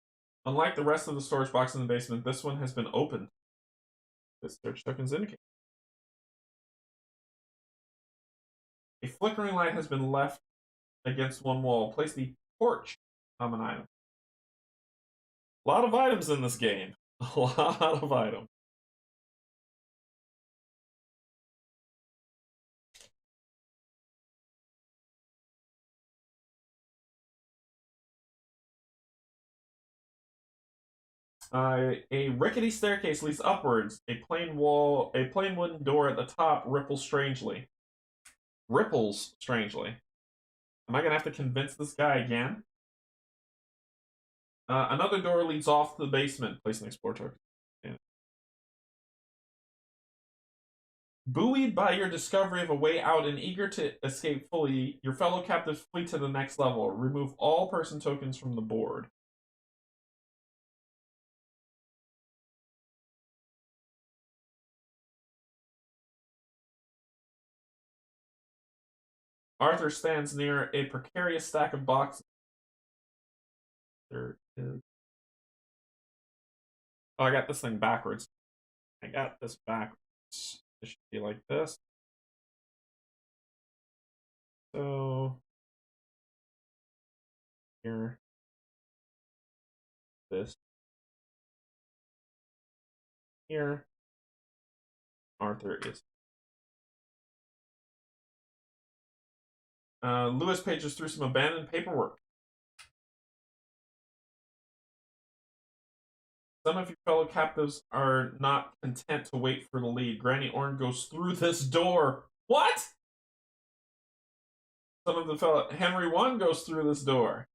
unlike the rest of the storage box in the basement, this one has been opened. This search tokens indicate. A flickering light has been left against one wall. Place the torch common item. A lot of items in this game. A lot of items. A rickety staircase leads upwards. A plain wooden door at the top ripples strangely. Ripples strangely. Am I gonna have to convince this guy again? Another door leads off to the basement. Place an explore token. Yeah. Buoyed by your discovery of a way out and eager to escape fully, your fellow captives flee to the next level. Remove all person tokens from the board. Arthur stands near a precarious stack of boxes. There is. Oh, I got this thing backwards. I got this backwards. It should be like this. So here, this here. Arthur is. Lewis pages through some abandoned paperwork. Some of your fellow captives are not content to wait for the lead. Granny Orn goes through this door. What? Some of the fellow Henry 1 goes through this door.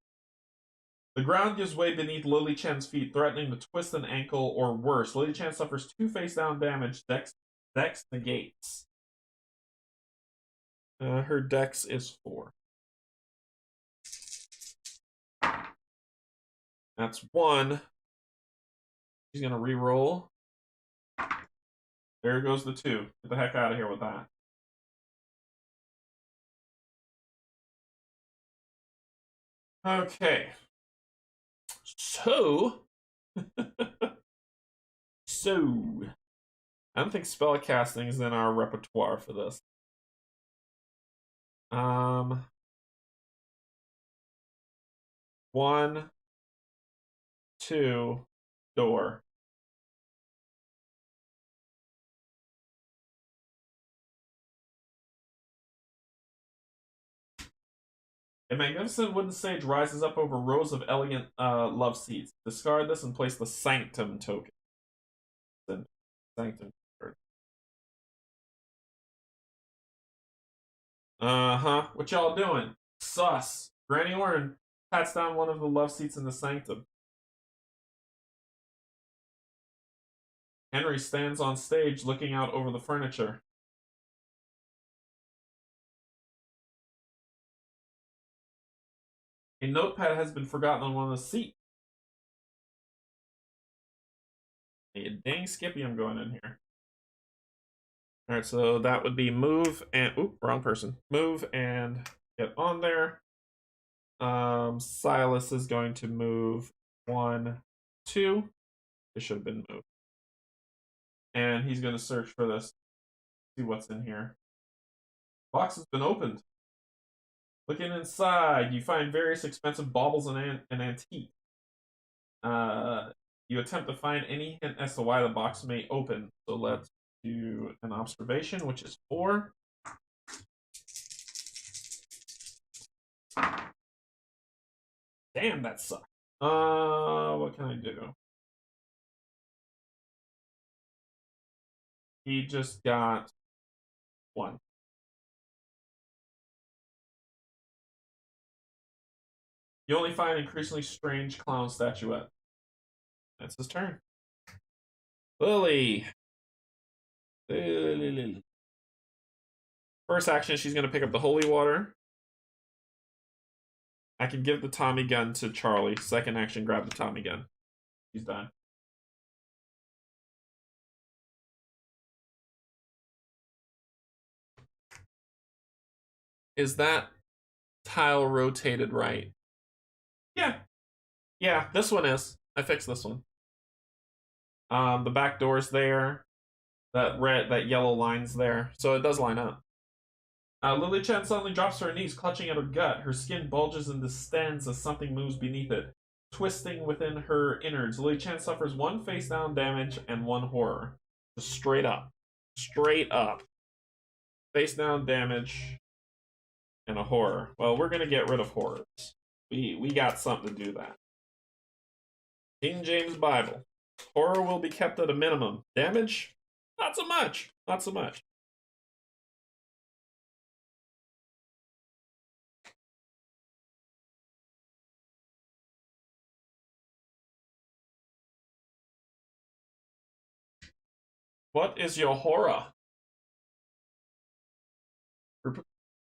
The ground gives way beneath Lily Chen's feet, threatening to twist an ankle or worse. Lily Chen suffers 2 face-down damage. Dex negates. Her dex is 4. That's 1. She's gonna re-roll. There goes the 2. Get the heck out of here with that. Okay. So, I don't think spellcasting is in our repertoire for this. 1, 2, door. A magnificent wooden stage rises up over rows of elegant love seats. Discard this and place the sanctum token. Sanctum. What y'all doing? Sus. Granny Orn pats down one of the love seats in the sanctum. Henry stands on stage looking out over the furniture. A notepad has been forgotten on one of the seats. Hey, dang Skippy, I'm going in here. Alright, so that would be move and... Oop, wrong person. Move and get on there. Silas is going to move 1, 2. It should have been moved. And he's going to search for this. See what's in here. Box has been opened. Looking inside, you find various expensive baubles and antiques. You attempt to find any hint as to why the box may open. So let's do an observation, which is 4. Damn, that sucks. What can I do? He just got 1. You only find increasingly strange clown statuette. That's his turn. Lily. First action, she's going to pick up the holy water. I can give the Tommy gun to Charlie. Second action, grab the Tommy gun. She's done. Is that tile rotated right? Yeah. Yeah, this one is. I fixed this one. The back door's there. That yellow line's there. So it does line up. Lily Chen suddenly drops to her knees, clutching at her gut. Her skin bulges and distends as something moves beneath it. Twisting within her innards, Lily Chen suffers 1 face-down damage and 1 horror. Just straight up. Straight up. Face-down damage and a horror. Well, we're going to get rid of horrors. We got something to do that. King James Bible. Horror will be kept at a minimum. Damage? Not so much. Not so much. What is your horror?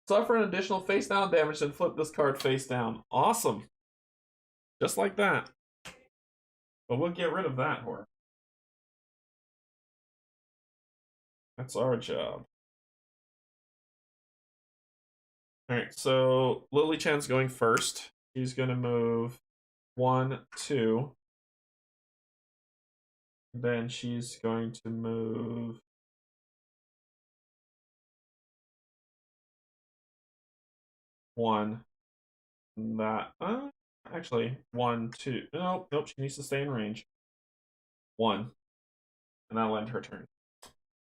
Suffer an additional face down damage and flip this card face down. Awesome. Just like that. But we'll get rid of that horror. That's our job. Alright, so Lily Chen's going first. She's going to move 1, 2. Then she's going to move 1. That actually 1, 2. Nope, she needs to stay in range. 1. And that'll end her turn.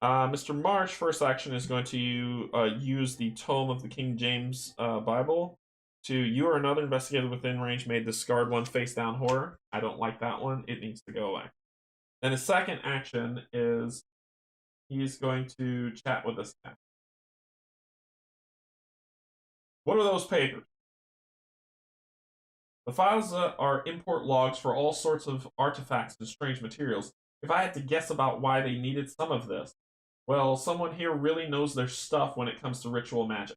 Mr. March, first action is going to use the Tome of the King James Bible to you or another investigator within range may discard one face down horror. I don't like that one. It needs to go away. Then his second action is he's going to chat with this guy. What are those papers? The files are import logs for all sorts of artifacts and strange materials. If I had to guess about why they needed some of this, well, someone here really knows their stuff when it comes to ritual magic.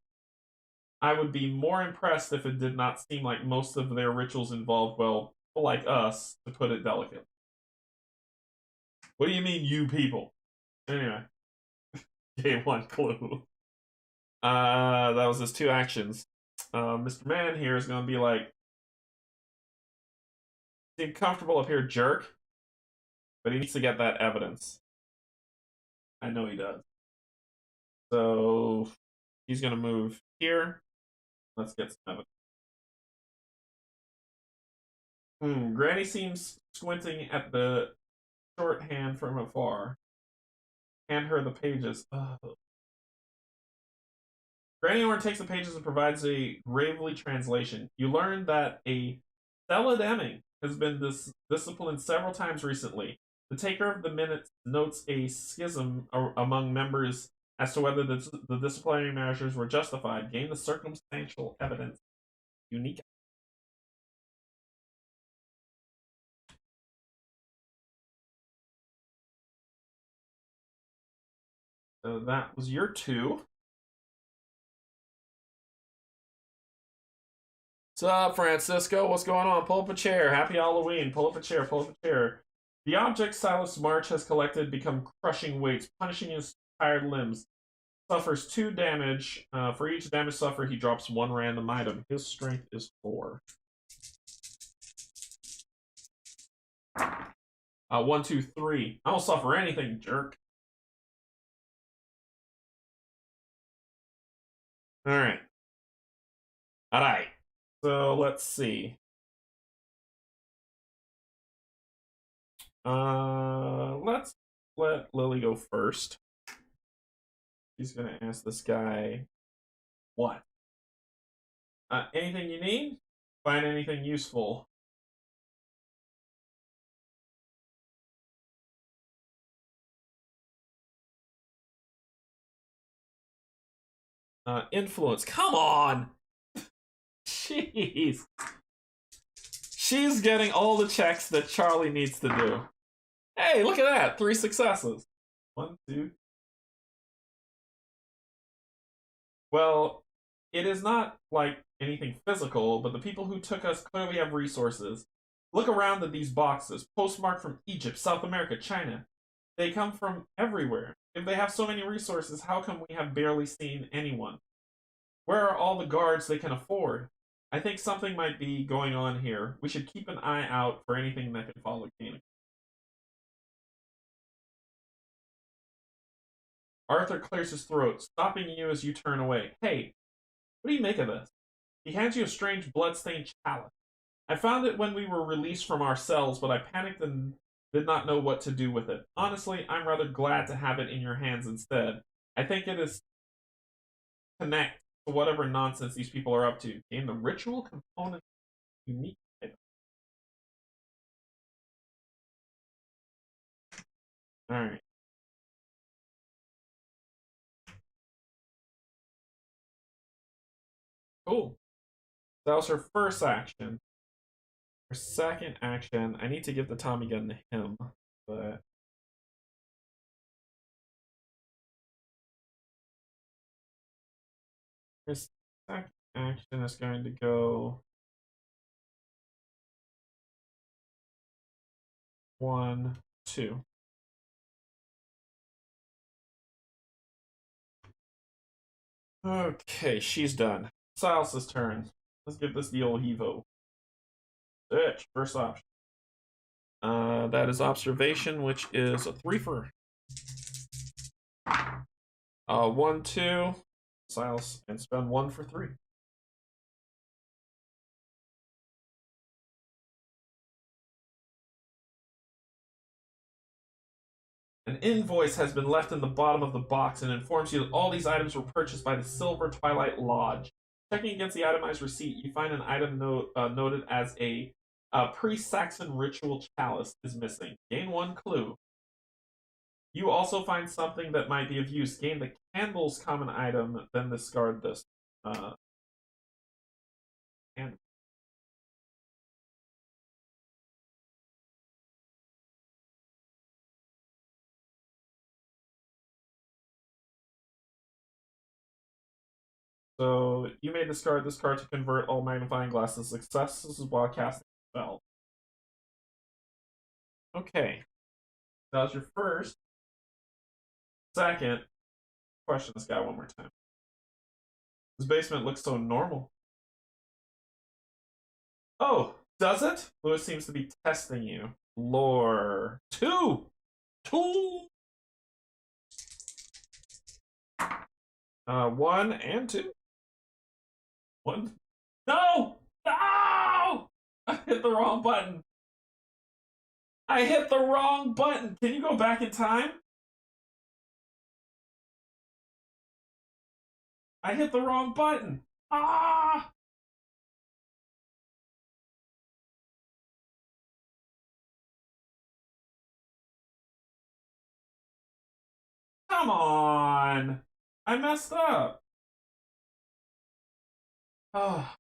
I would be more impressed if it did not seem like most of their rituals involved, well, people like us, to put it delicately. What do you mean, you people? Anyway, gave one clue. That was his two actions. Mr. Man here is going to be like, seem comfortable up here, jerk. But he needs to get that evidence. I know he does. So he's going to move here. Let's get some evidence. Granny seems squinting at the shorthand from afar. Hand her the pages. Ugh. Granny Orn takes the pages and provides a gravely translation. You learn that a Stella Deming has been disciplined several times recently. The taker of the minutes notes a schism among members as to whether the disciplinary measures were justified. Gain the circumstantial evidence. Unique. So that was your two. What's up, Francisco? What's going on? Pull up a chair. Happy Halloween. Pull up a chair. Pull up a chair. The object Silas March has collected become crushing weights, punishing his tired limbs. Suffers 2 damage. For each damage suffered, he drops 1 random item. His strength is 4. 1, 2, 3. I don't suffer anything, jerk. Alright. Alright. So let's see. Let's let Lily go first. She's gonna ask this guy what? Anything you need? Find anything useful? Influence. Come on! Jeez. She's getting all the checks that Charlie needs to do. Hey, look at that. 3 successes. 1, 2. Well, it is not like anything physical, but the people who took us clearly have resources. Look around at these boxes, postmarked from Egypt, South America, China. They come from everywhere. If they have so many resources, how come we have barely seen anyone? Where are all the guards they can afford? I think something might be going on here. We should keep an eye out for anything that can follow Kane. Arthur clears his throat, stopping you as you turn away. Hey, what do you make of this? He hands you a strange blood-stained chalice. I found it when we were released from our cells, but I panicked and did not know what to do with it. Honestly, I'm rather glad to have it in your hands instead. I think it is connect to whatever nonsense these people are up to. Gain the ritual component unique item. Alright. Cool. That was her first action. Her second action, I need to give the Tommy gun to him, but his second action is going to go 1, 2. Okay, she's done. Silas's turn. Let's give this the old Evo. Search, first option. That is observation, which is a 3 for 1, 2. Silas, and spend 1 for 3. An invoice has been left in the bottom of the box and informs you that all these items were purchased by the Silver Twilight Lodge. Checking against the itemized receipt, you find an item noted as a pre-Saxon ritual chalice is missing. Gain 1 clue. You also find something that might be of use. Gain the candle's common item, then discard this. Candle. So you may discard this card to convert all magnifying glasses successes while casting a spell. Okay. That was your first. Second, question this guy one more time. This basement looks so normal. Oh, does it? Lewis seems to be testing you. Lore. 2! 2! 1 and 2. 1. No! No! I hit the wrong button. I hit the wrong button. Can you go back in time? I hit the wrong button. Ah! Come on. I messed up. Oh.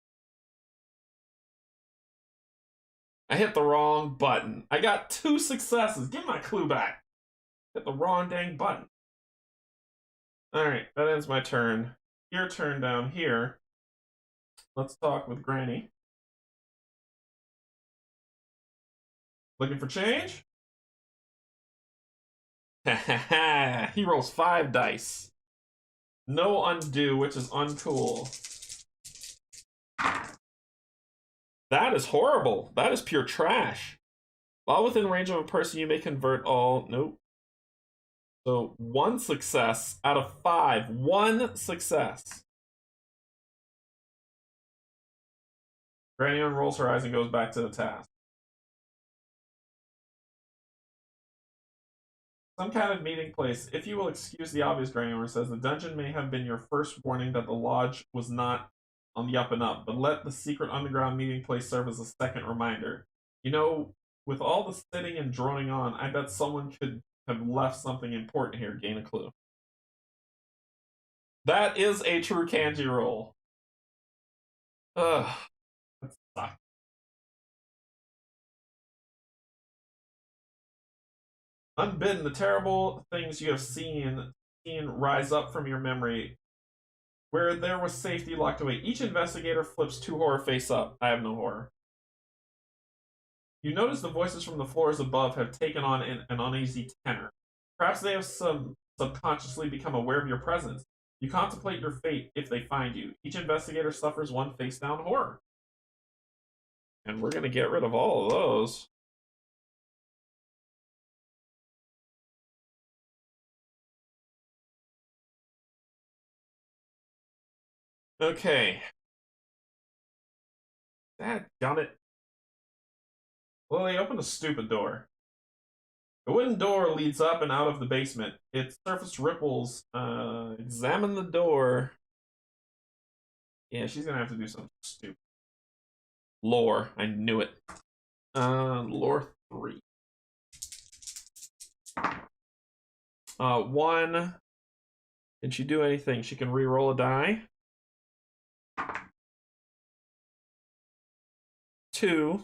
I hit the wrong button. I got 2 successes. Give my clue back. Hit the wrong dang button. Alright, that ends my turn. Your turn down here. Let's talk with Granny. Looking for change? He rolls 5 dice. No undo, which is uncool. That is horrible. That is pure trash. While within range of a person, you may convert all. Nope. So 1 success out of 5. 1 success. Granny unrolls her eyes and goes back to the task. Some kind of meeting place. If you will excuse the obvious, Granny says, the dungeon may have been your first warning that the lodge was not on the up and up, but let the secret underground meeting place serve as a second reminder. You know, with all the sitting and droning on, I bet someone could have left something important here. Gain a clue. That is a true Canje roll. Ugh. That sucks. Unbidden, the terrible things you have seen rise up from your memory. Where there was safety locked away. Each investigator flips 2 horror face up. I have no horror. You notice the voices from the floors above have taken on an uneasy tenor. Perhaps they have subconsciously become aware of your presence. You contemplate your fate if they find you. Each investigator suffers 1 face-down horror. And we're going to get rid of all of those. Okay. Dadgummit. Well, they opened a stupid door. The wooden door leads up and out of the basement. Its surface ripples. Examine the door. Yeah, she's gonna have to do something stupid. Lore. I knew it. Lore 3. 1. Can she do anything? She can re-roll a die. 2.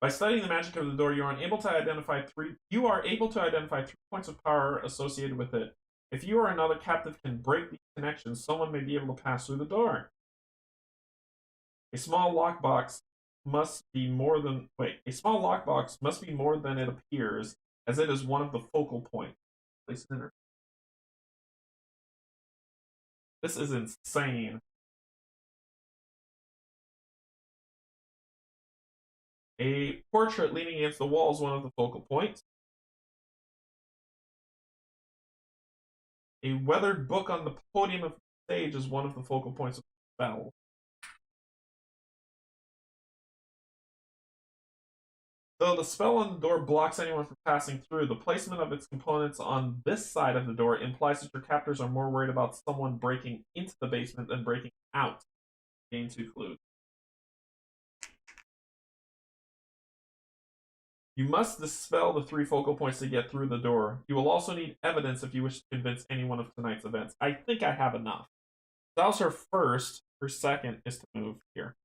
By studying the magic of the door, you are able to identify 3 points of power associated with it. If you or another captive can break these connections, someone may be able to pass through the door. A small lockbox must be more than it appears, as it is one of the focal points. Place it in her. This is insane. A portrait leaning against the wall is one of the focal points. A weathered book on the podium of stage is one of the focal points of the spell. Though the spell on the door blocks anyone from passing through, the placement of its components on this side of the door implies that your captors are more worried about someone breaking into the basement than breaking out. Gain 2 clues. You must dispel the 3 focal points to get through the door. You will also need evidence if you wish to convince anyone of tonight's events. I think I have enough. That was her first. Her second is to move here.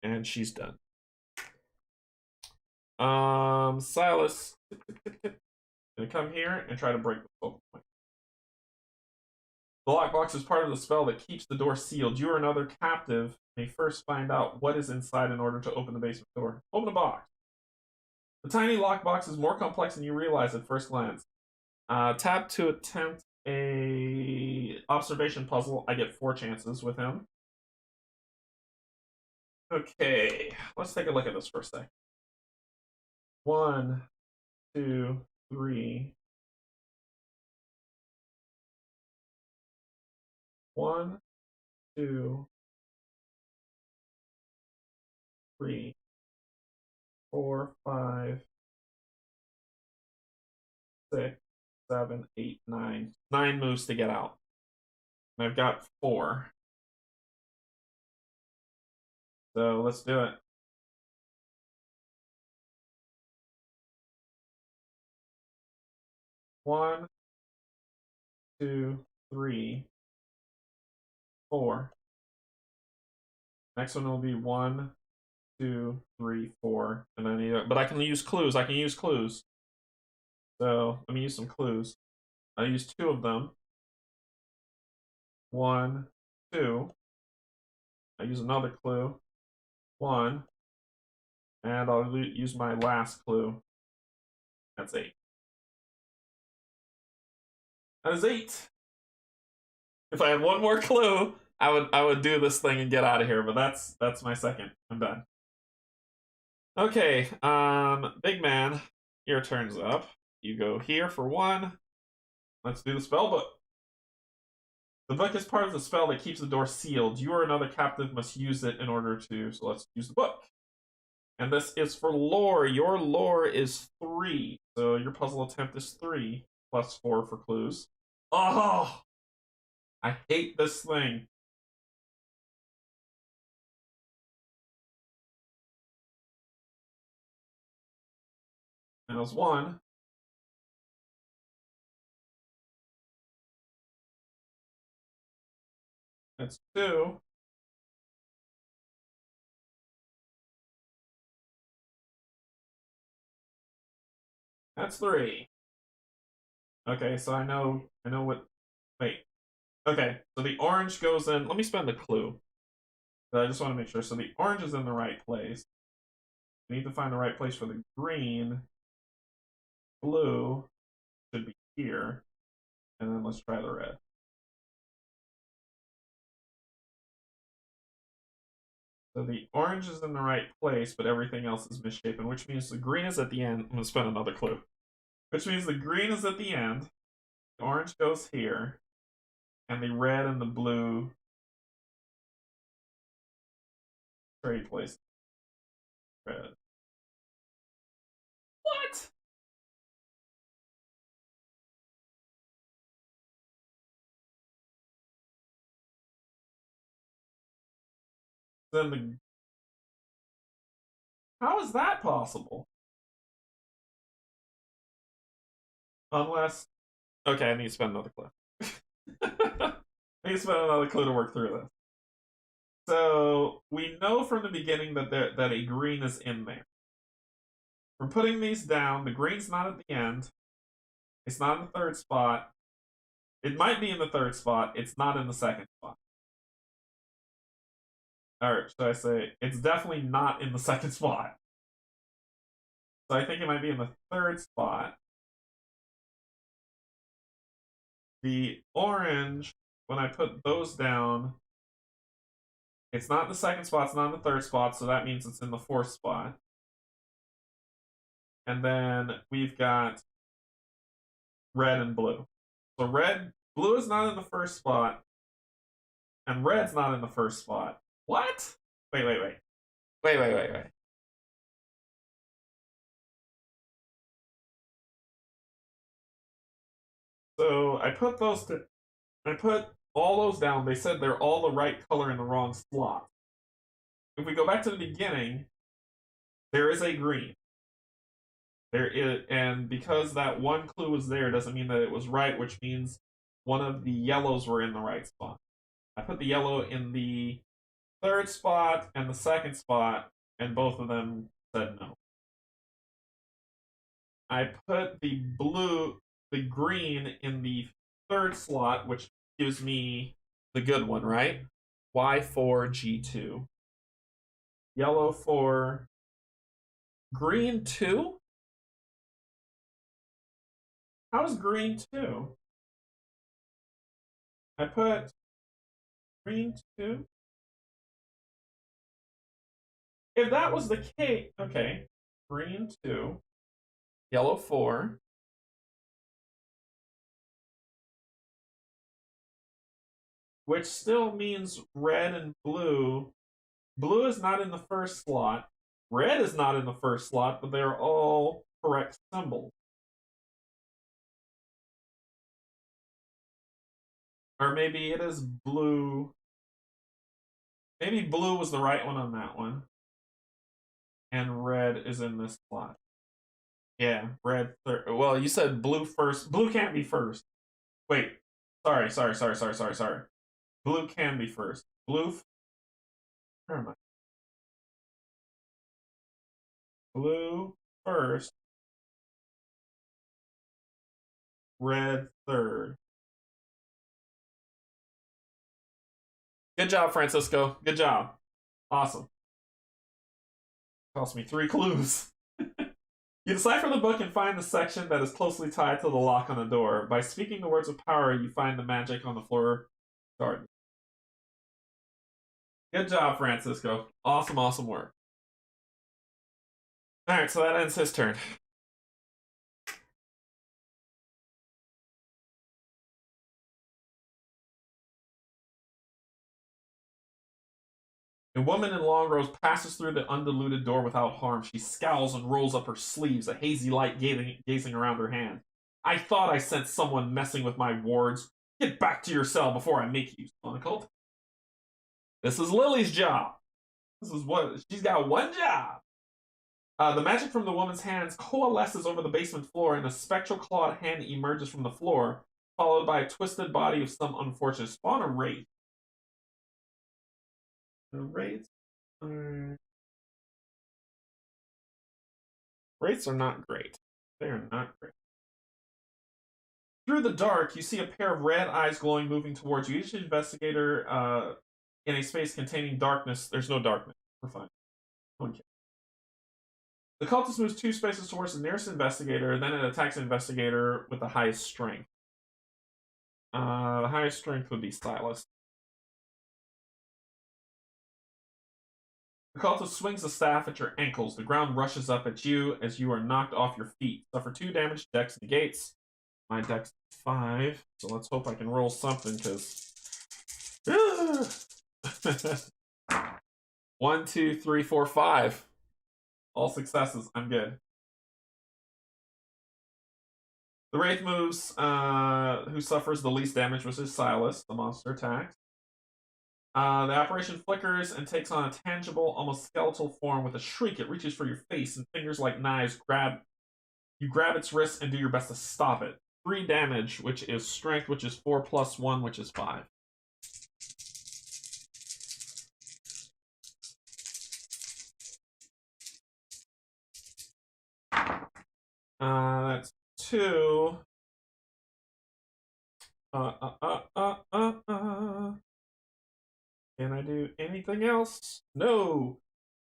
And she's done. Silas, gonna come here and try to break the focal point. The lockbox is part of the spell that keeps the door sealed. You or another captive may first find out what is inside in order to open the basement door. Open the box. The tiny lockbox is more complex than you realize at first glance. Tap to attempt a observation puzzle. I get 4 chances with him. Okay, let's take a look at this for a second. 1, 2, 3. 1, 2, 3, 4, 5, 6, 7, 8, 9. 9 moves to get out. And I've got 4. So let's do it. 1, 2, 3, 4. Next one will be 1, 2, 3, 4. And I need, but I can use clues. I can use clues. So let me use some clues. I use 2 of them. 1, 2. I use another clue. 1. And I'll use my last clue. That's 8. That is 8. If I had one more clue, I would do this thing and get out of here, but that's my second. I'm done. Okay, big man, your turn's up. You go here for 1. Let's do the spell book. The book is part of the spell that keeps the door sealed. You or another captive must use it in order to, so let's use the book. And this is for lore. Your lore is 3. So your puzzle attempt is 3, plus 4 for clues. Oh! I hate this thing. And it was 1. That's 2. That's 3. Okay, so I know what. Wait. Okay, so the orange goes in. Let me spend the clue. But I just want to make sure. So the orange is in the right place. We need to find the right place for the green. Blue should be here. And then let's try the red. So the orange is in the right place, but everything else is misshapen, which means the green is at the end. I'm going to spend another clue. Which means the green is at the end. The orange goes here. And the red and the blue trade place. Red. What? Then the. How is that possible? Unless. Okay, I need to spend another clue. I need to spend another clue to work through this. So we know from the beginning that that a green is in there. From putting these down, the green's not at the end. It's not in the 3rd spot. It might be in the 3rd spot. It's not in the 2nd spot. Or should I say, it's definitely not in the 2nd spot. So I think it might be in the 3rd spot. The orange, when I put those down, it's not in the 2nd spot, it's not in the 3rd spot, so that means it's in the 4th spot. And then we've got red and blue. So red Blue is not in the first spot, and red's not in the first spot. What? Wait, wait, wait. Wait, wait, wait, wait. So I put all those down. They said they're all the right color in the wrong slot. If we go back to the beginning, there is a green. There is, and because that one clue was there, doesn't mean that it was right, which means one of the yellows were in the right spot. I put the yellow in the third spot and the second spot, and both of them said no. I put the green in the third slot, which gives me the good one, right? Y4, G2. Yellow for green 2? How is green 2? I put green 2. If that was the case, okay. Green 2, yellow 4. Which still means red and blue. Blue is not in the first slot. Red is not in the first slot, but they're all correct symbols. Or maybe it is blue. Maybe blue was the right one on that one. And red is in this slot. Yeah, red third. Well, you said blue first. Blue can't be first. Wait. Sorry. Blue can be first. Blue. Where am I? Blue first. Red third. Good job, Francisco. Good job. Awesome. Cost me 3 clues. You decipher the book and find the section that is closely tied to the lock on the door. By speaking the words of power, you find the magic on the floor garden. Good job, Francisco. Awesome, awesome work. Alright, so that ends his turn. A woman in long robes passes through the undiluted door without harm. She scowls and rolls up her sleeves, a hazy light gazing around her hand. I thought I sensed someone messing with my wards. Get back to your cell before I make you, Sonicle. This is Lily's job. This is what she's got one job. The magic from the woman's hands coalesces over the basement floor, and a spectral clawed hand emerges from the floor, followed by a twisted body of some unfortunate spawn, a wraith. The wraiths are not great. They are not great. Through the dark, you see a pair of red eyes glowing, moving towards you. Each investigator in a space containing darkness. There's no darkness. We're fine. Okay. The cultist moves 2 spaces towards the nearest investigator, then it attacks the investigator with the highest strength. The highest strength would be Stylist. The cultist swings the staff at your ankles. The ground rushes up at you as you are knocked off your feet. Suffer 2 damage, dex negates. My dex is 5, so let's hope I can roll something, because... 1, 2, 3, 4, 5. All successes. I'm good. The Wraith moves, who suffers the least damage, which is Silas. The monster attacks. The apparition flickers and takes on a tangible, almost skeletal form. With a shriek, it reaches for your face, and fingers like knives you grab its wrist and do your best to stop it. 3 damage, which is strength, which is 4 plus 1, which is 5. That's 2. Can I do anything else? No.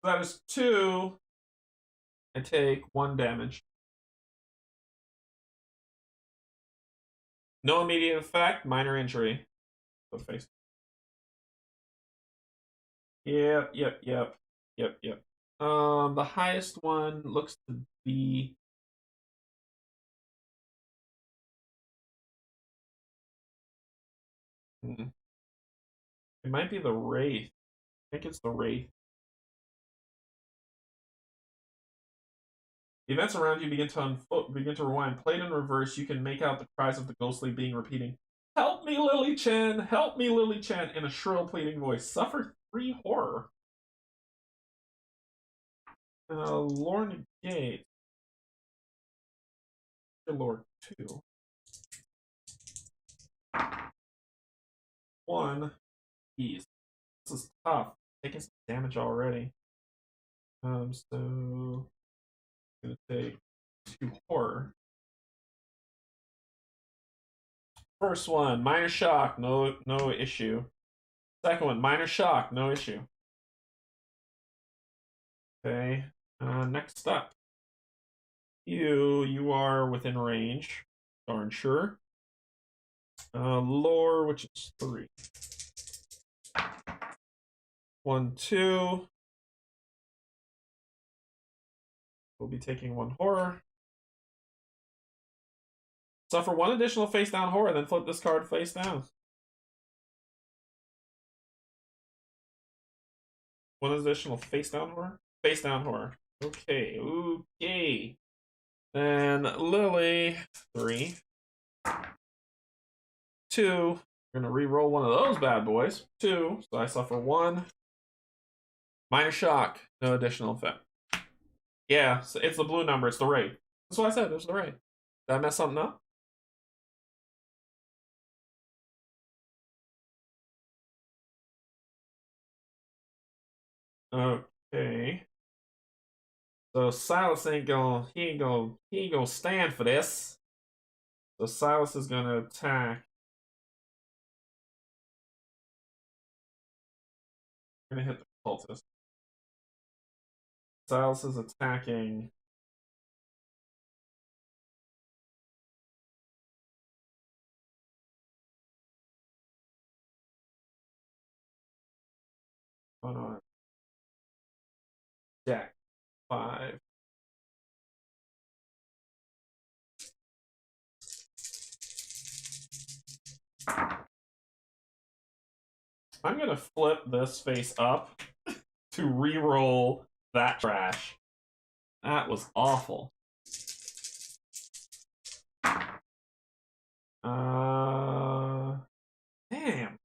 That is 2. I take 1 damage. No immediate effect, minor injury. Go face. Yep. The highest one looks to be... Hmm. It might be the Wraith. I think it's the Wraith. The events around you begin to rewind. Played in reverse, you can make out the cries of the ghostly being repeating, "Help me, Lily Chen! Help me, Lily Chen!" in a shrill, pleading voice. Suffer 3 horror. Lore negate. Lore 2. 1. Ease. This is tough. Taking some damage already. So I'm gonna take 2 horror. First one, minor shock, no issue. Second one, minor shock, no issue. Okay. Next up. You are within range. Darn sure. Lore, which is 3. 1, 2. We'll be taking 1 horror. Suffer 1 additional face down horror, then flip this card face down. 1 additional face down horror? Face down horror. Okay, okay. Then Lily, 3. 2. We're gonna re-roll 1 of those bad boys. 2. So I suffer 1. Minor shock. No additional effect. Yeah, so it's the blue number. It's the raid. That's what I said. It was the raid. Did I mess something up? Okay. So Silas ain't gonna stand for this. So Silas is gonna attack. Gonna hit the cultist. Silas is attacking. Oh no. Jack 5. I'm gonna flip this face up to re-roll that trash. That was awful. Damn.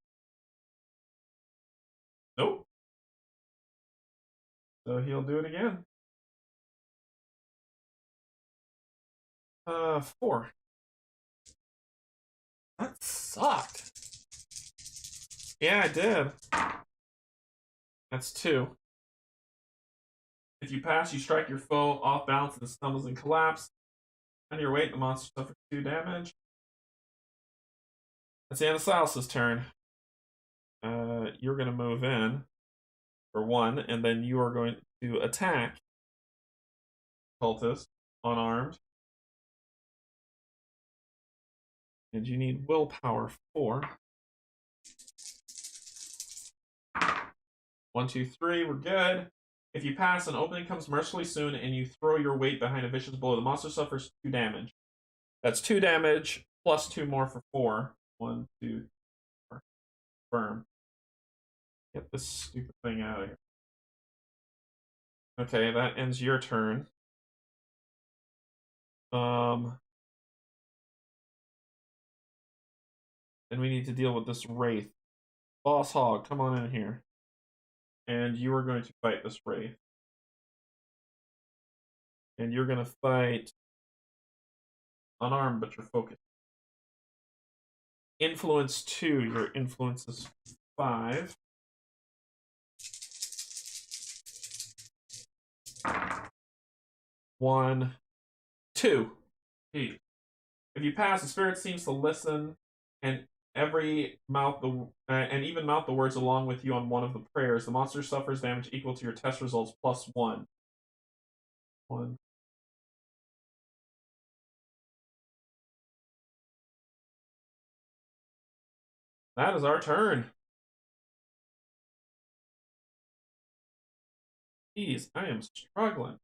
Nope. So he'll do it again. 4. That sucked. Yeah, I did. That's 2. If you pass, you strike your foe off balance and it stumbles and collapses. On your weight, the monster suffers 2 damage. That's the end of Silas's turn. You're going to move in for 1, and then you are going to attack cultist unarmed. And you need willpower 4. 1, 2, 3. We're good. If you pass, an opening comes mercifully soon, and you throw your weight behind a vicious blow. The monster suffers 2 damage. That's 2 damage plus 2 more for 4. 1, 2, 4. Firm. Get this stupid thing out of here. Okay, that ends your turn. Then we need to deal with this wraith. Boss Hog, come on in here. And you are going to fight this wraith. And you're going to fight unarmed, but you're focused. Influence 2. Your influence is 5. One, 2. If you pass, the spirit seems to listen and even mouth the words along with you on one of the prayers. The monster suffers damage equal to your test results plus 1. 1. That is our turn. Jeez, I am struggling.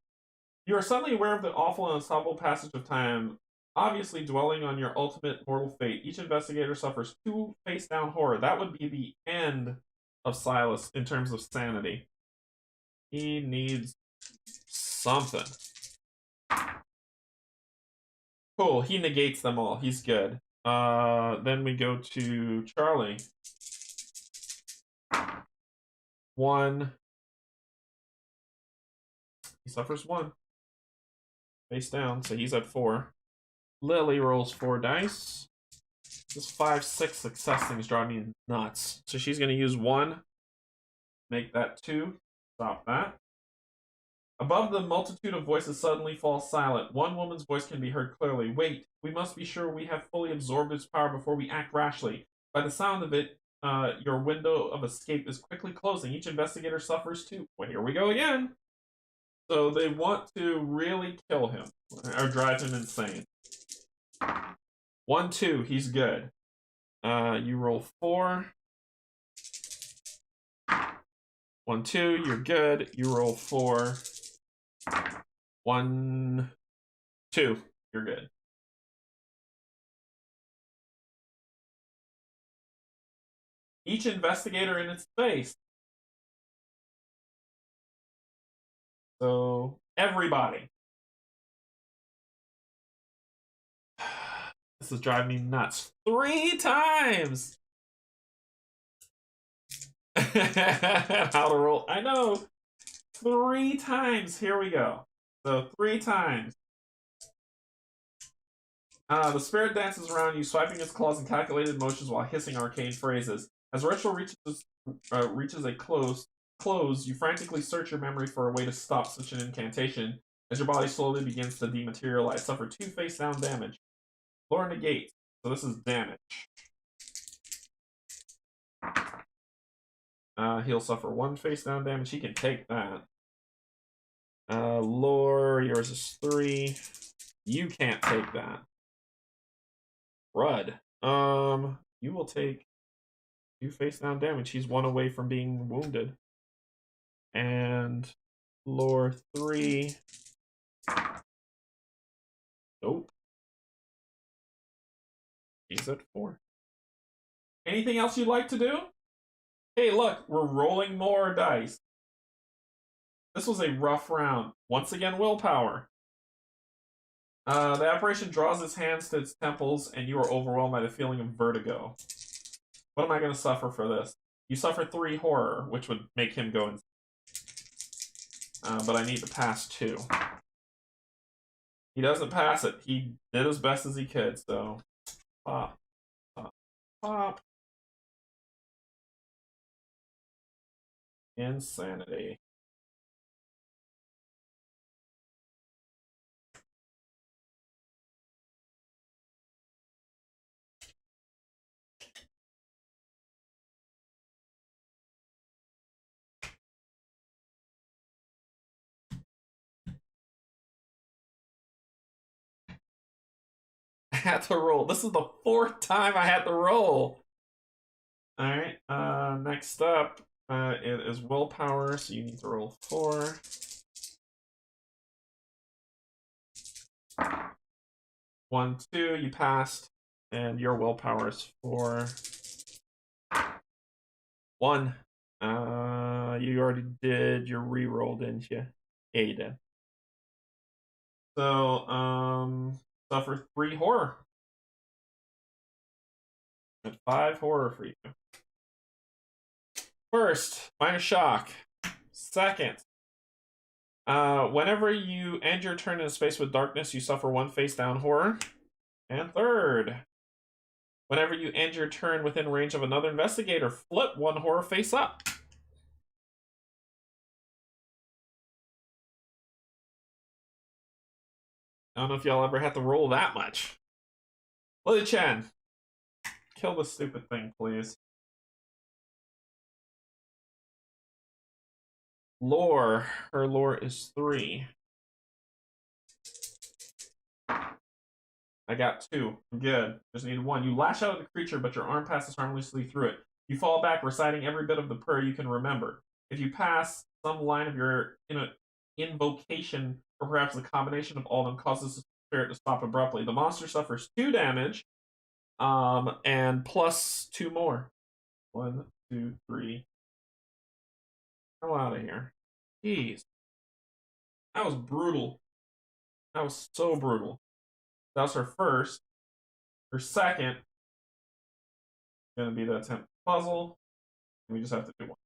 You are suddenly aware of the awful and unstoppable passage of time. Obviously dwelling on your ultimate mortal fate. Each investigator suffers 2 face-down horror. That would be the end of Silas in terms of sanity. He needs something. Cool, he negates them all. He's good. Then we go to Charlie. 1. He suffers 1. Face down, so he's at 4. Lily rolls 4 dice. This 5, 6 success thing is driving me nuts. So she's going to use 1. Make that 2. Stop that. Above the multitude of voices suddenly falls silent. One woman's voice can be heard clearly. Wait, we must be sure we have fully absorbed its power before we act rashly. By the sound of it, your window of escape is quickly closing. Each investigator suffers 2. Well, here we go again. So they want to really kill him or drive him insane. 1, 2, he's good. You roll 4. 1, 2, you're good. You roll 4. 1, 2, you're good. Each investigator in its space. So, everybody. This is driving me nuts. 3 times! How to roll. I know. 3 times. Here we go. So 3 times. The spirit dances around you, swiping its claws in calculated motions while hissing arcane phrases. As ritual reaches a close, you frantically search your memory for a way to stop such an incantation. As your body slowly begins to dematerialize, suffer 2 face-down damage. Lore negate. So this is damage. He'll suffer 1 face-down damage. He can take that. Lore, yours is 3. You can't take that. Rud. You will take 2 face-down damage. He's 1 away from being wounded. And Lore 3. Nope. He's at 4. Anything else you'd like to do? Hey, look, we're rolling more dice. This was a rough round. Once again, willpower. The apparition draws its hands to its temples, and you are overwhelmed by the feeling of vertigo. What am I going to suffer for this? You suffer 3 horror, which would make him go in. But I need to pass 2. He doesn't pass it. He did as best as he could, so... Pop. Pop. Pop. Insanity. I had to roll. This is the 4th time I had to roll. Alright, next up, it is willpower, so you need to roll 4. One, 2, you passed, and your willpower is 4. 1. You already did your reroll, didn't you? Yeah, you did. So, suffer 3 horror. And 5 horror for you. First, minor shock. Second, whenever you end your turn in a space with darkness, you suffer 1 face-down horror. And third, whenever you end your turn within range of another investigator, flip 1 horror face up. I don't know if y'all ever had to roll that much. Lily Chen, kill this stupid thing, please. Lore. Her lore is 3. I got 2. I'm good. Just need 1. You lash out at the creature, but your arm passes harmlessly through it. You fall back, reciting every bit of the prayer you can remember. If you pass, some line of your invocation, or perhaps a combination of all of them, causes spirit to stop abruptly. The monster suffers 2 damage, and plus 2 more. 1, 2, 3. Go out of here. Jeez. That was brutal. That was so brutal. That was her first. Her second is going to be the attempt puzzle. We just have to do one.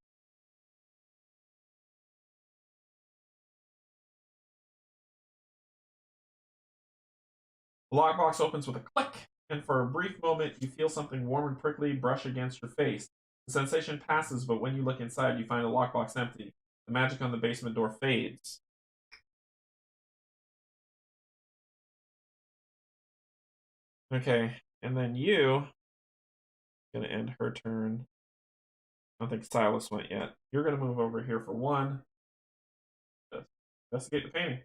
The lockbox opens with a click, and for a brief moment, you feel something warm and prickly brush against your face. The sensation passes, but when you look inside, you find the lockbox empty. The magic on the basement door fades. Okay, and then you gonna end her turn. I don't think Silas went yet. You're gonna move over here for 1. Investigate the painting.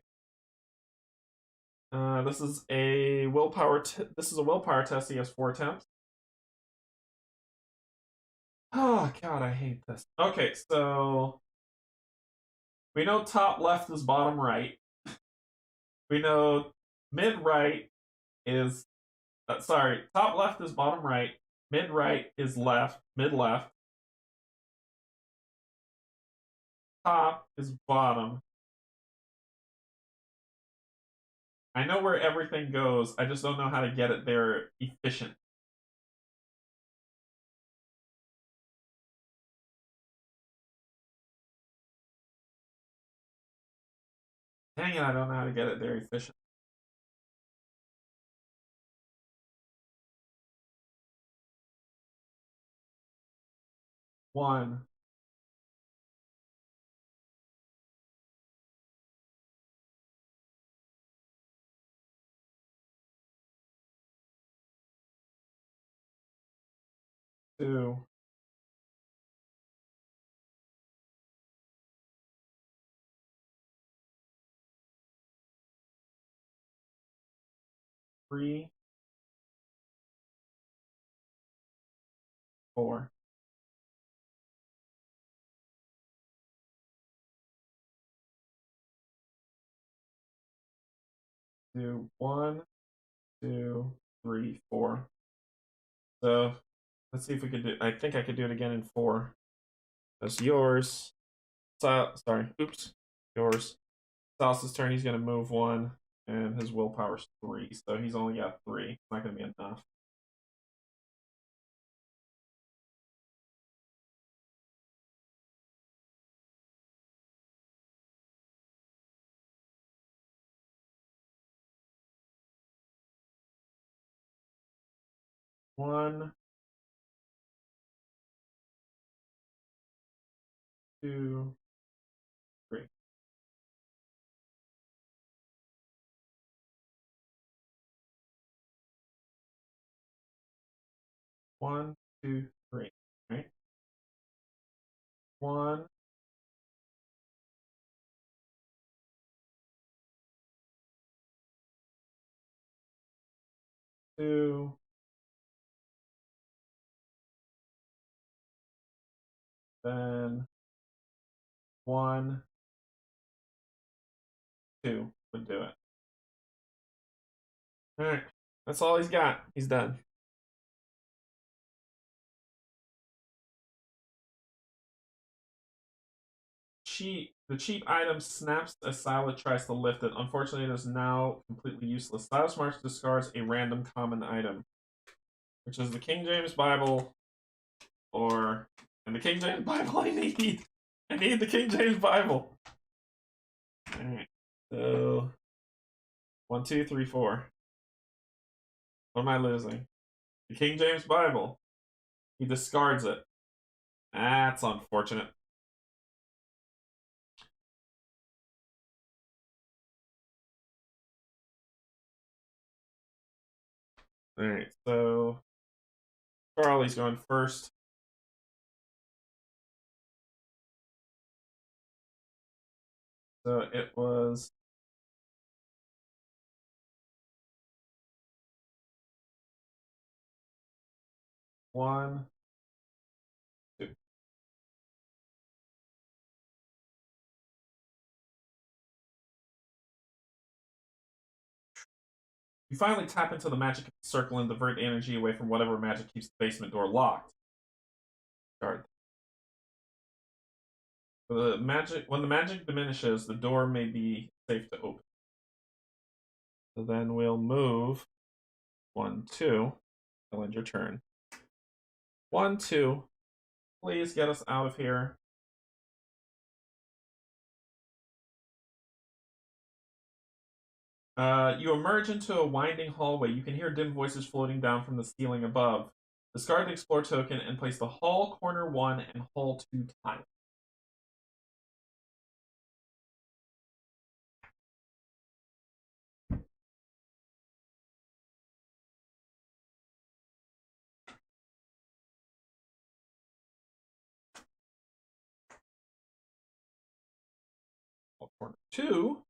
This is a willpower. This is a willpower test. He has 4 attempts. Oh god, I hate this. Okay, so we know top left is bottom right. We know mid right is sorry, top left is bottom right. Mid right is left. Mid left. Top is bottom. I know where everything goes. I just don't know how to get it there efficient. Dang it, I don't know how to get it there efficient. One. Two. Three. 4. Two. 1, 2, 3, 4. So let's see if we could do. I think I could do it again in 4. That's yours. Sorry. Oops. Yours. Silas's turn. He's gonna move 1, and his willpower's 3, so he's only got 3. It's not gonna be enough. One, two, 3. 1, 2, 3. Right. 1, 2, then 1, 2 would do it. All right. That's all he's got. He's done. The cheap item snaps as Silas tries to lift it. Unfortunately, it is now completely useless. Silas March discards a random common item, which is the King James Bible, and the King James Bible I need. I need the King James Bible. All right. So 1, 2, 3, 4. What am I losing? The King James Bible. He discards it. That's unfortunate. Alright, so Charlie's going first. So it was 1, 2. You finally tap into the magic of the circle and divert the energy away from whatever magic keeps the basement door locked. Start. When the magic diminishes, the door may be safe to open. So then we'll move 1, 2. I'll end your turn. 1, 2. Please get us out of here. You emerge into a winding hallway. You can hear dim voices floating down from the ceiling above. Discard the Explore token and place the Hall Corner 1 and Hall 2 tile. Hall Corner 2.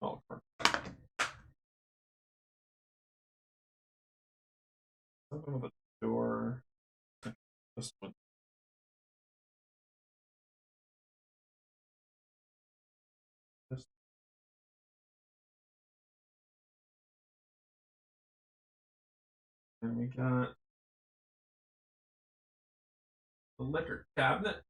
Hall Corner. Something with a door. This one. This. And we got the liquor cabinet.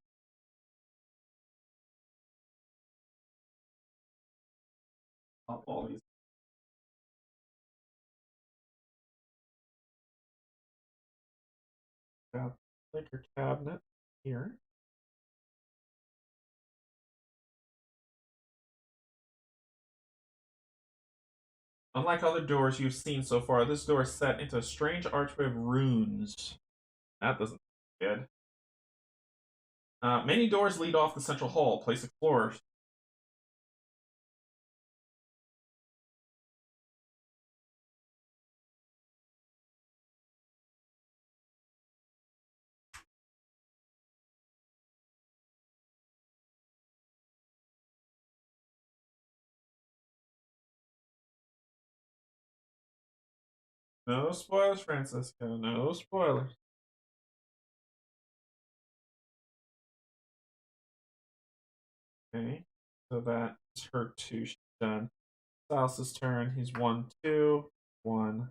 Up all these. Got the liquor cabinet here. Unlike other doors you've seen so far, this door is set into a strange archway of runes. That doesn't sound good. Many doors lead off the central hall. Place explorers. No spoilers, Francisco. No spoilers. Okay, so that's her 2. She's done. Salsa's turn. He's 1, 2, 1.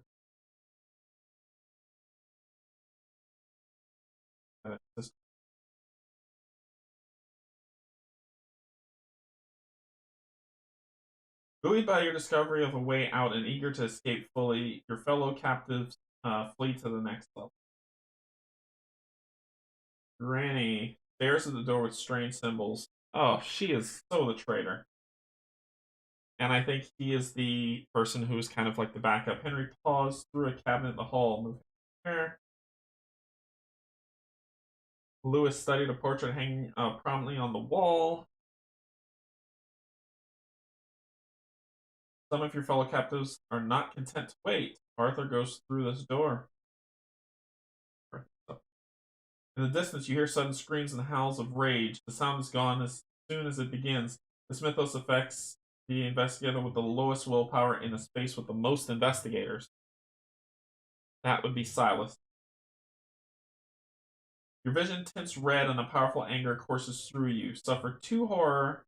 Buoyed by your discovery of a way out and eager to escape fully, your fellow captives flee to the next level. Granny stares at the door with strange symbols. Oh, she is so the traitor. And I think he is the person who is kind of like the backup. Henry paused through a cabinet in the hall, moving there. Lewis studied a portrait hanging prominently on the wall. Some of your fellow captives are not content to wait. Arthur goes through this door. In the distance, you hear sudden screams and howls of rage. The sound is gone as soon as it begins. This mythos affects the investigator with the lowest willpower in a space with the most investigators. That would be Silas. Your vision tints red and a powerful anger courses through you. Suffer 2 horror,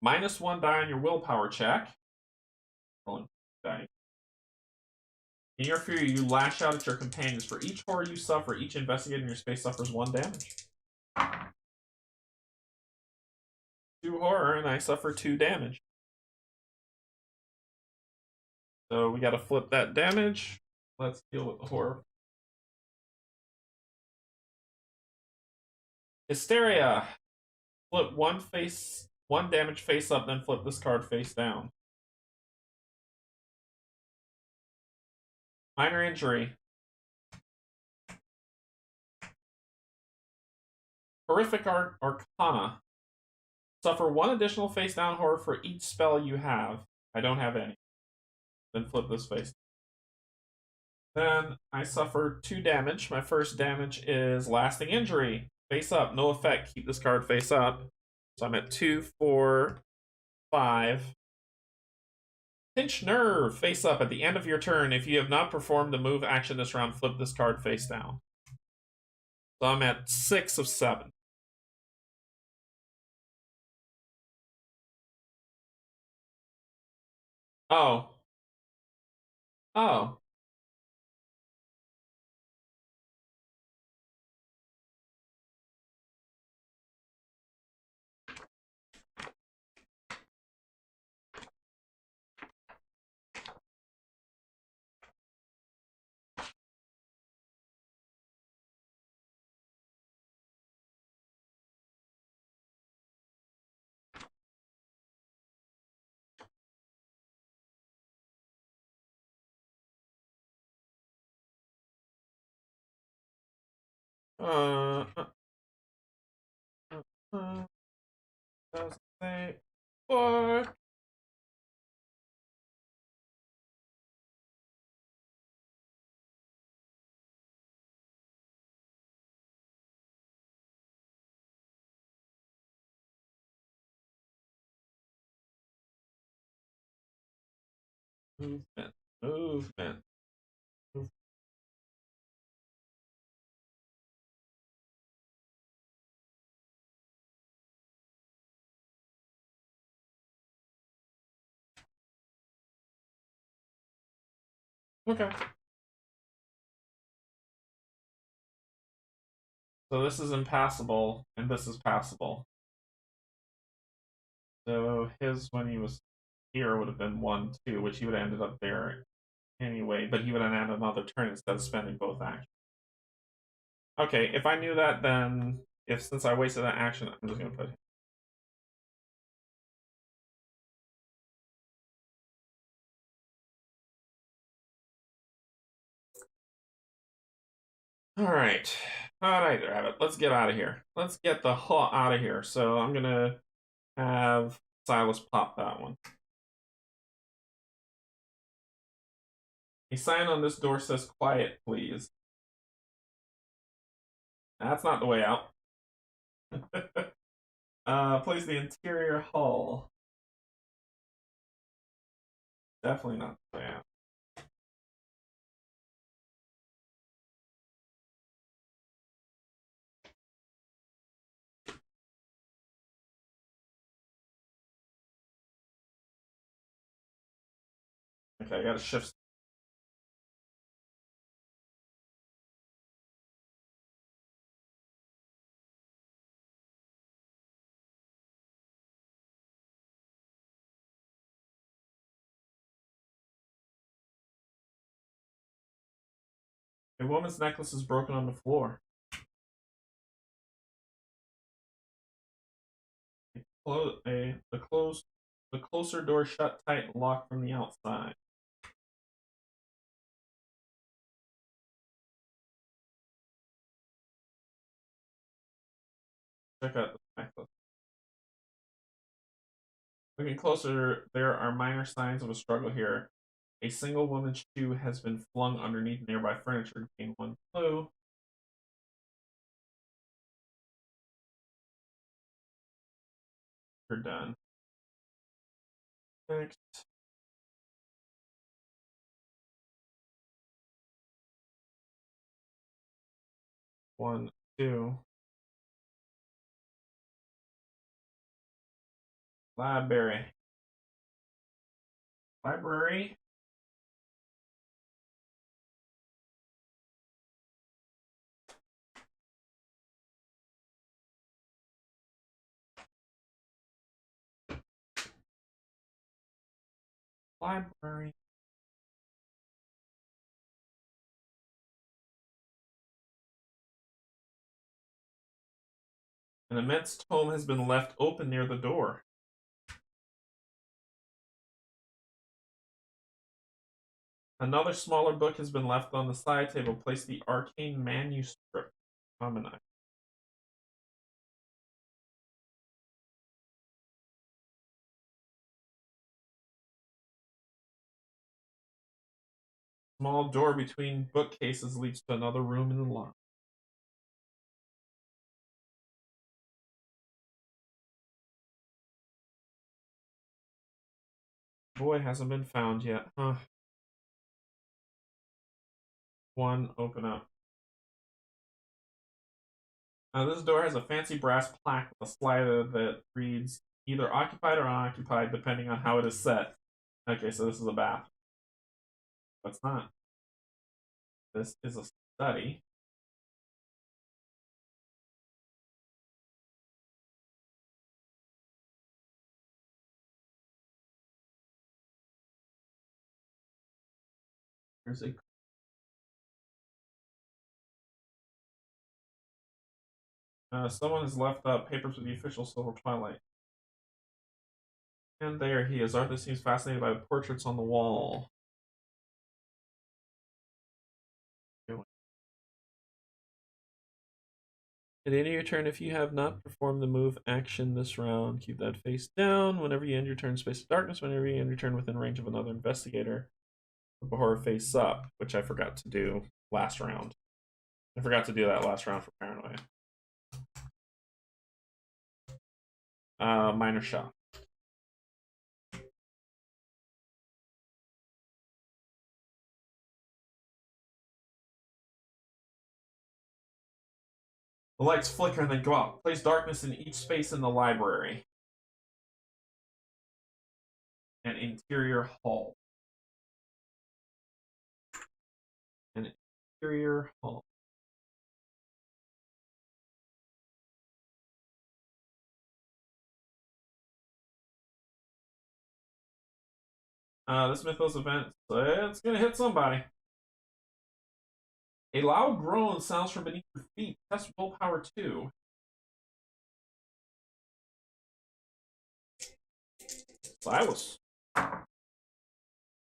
-1 die on your willpower check. Rolling die. In your fury, you lash out at your companions. For each horror you suffer, each investigator in your space suffers 1 damage. 2 horror, and I suffer 2 damage. So we gotta flip that damage. Let's deal with the horror. Hysteria. Flip 1 damage face up, then flip this card face down. Minor injury. Horrific Arcana. Suffer 1 additional face down horror for each spell you have. I don't have any. Then flip this face. Then I suffer 2 damage. My first damage is lasting injury. Face up, no effect. Keep this card face up. So I'm at 2, 4, 5. Pinch Nerve, face up. At the end of your turn, if you have not performed a move action this round, flip this card face down. So I'm at 6 of 7. Oh. Oh. Uh, uh, doesn't say what? Movement. Movement. Okay. So this is impassable, and this is passable. So his, when he was here, would have been 1, 2, which he would have ended up there anyway, but he would have had another turn instead of spending both actions. Okay, if I knew that, then since I wasted that action, I'm just gonna put him. Alright. Alright, Rabbit. Let's get out of here. Let's get the hell out of here. So I'm gonna have Silas pop that one. A sign on this door says quiet, please. That's not the way out. Place the interior hull. Definitely not the way out. Okay, I gotta shift. A woman's necklace is broken on the floor. The closer door shut tight and locked from the outside. Check out the necklace. Looking closer, there are minor signs of a struggle here. A single woman's shoe has been flung underneath nearby furniture, containing 1 clue. You're done. Next. 1, 2. Library. Library. Library. An immense tome has been left open near the door. Another smaller book has been left on the side table. Place the arcane manuscript. Almanac. Small door between bookcases leads to another room in the lot. Boy hasn't been found yet, huh? 1, open up. Now, this door has a fancy brass plaque with a slider that reads either occupied or unoccupied, depending on how it is set. Okay, so this is a bath. But it's not. This is a study. There's a someone has left papers with the official Silver Twilight. And there he is. Arthur seems fascinated by the portraits on the wall. At the end of your turn, if you have not performed the move action this round, keep that face down. Whenever you end your turn, Space of Darkness. Whenever you end your turn within range of another investigator, put the horror face up, which I forgot to do last round. I forgot to do that last round for Paranoia. Minor shot. The lights flicker and then go out. Place darkness in each space in the library. An interior hall. An interior hall. This Mythos event, it's gonna hit somebody. A loud groan sounds from beneath your feet. Test willpower 2. Silas.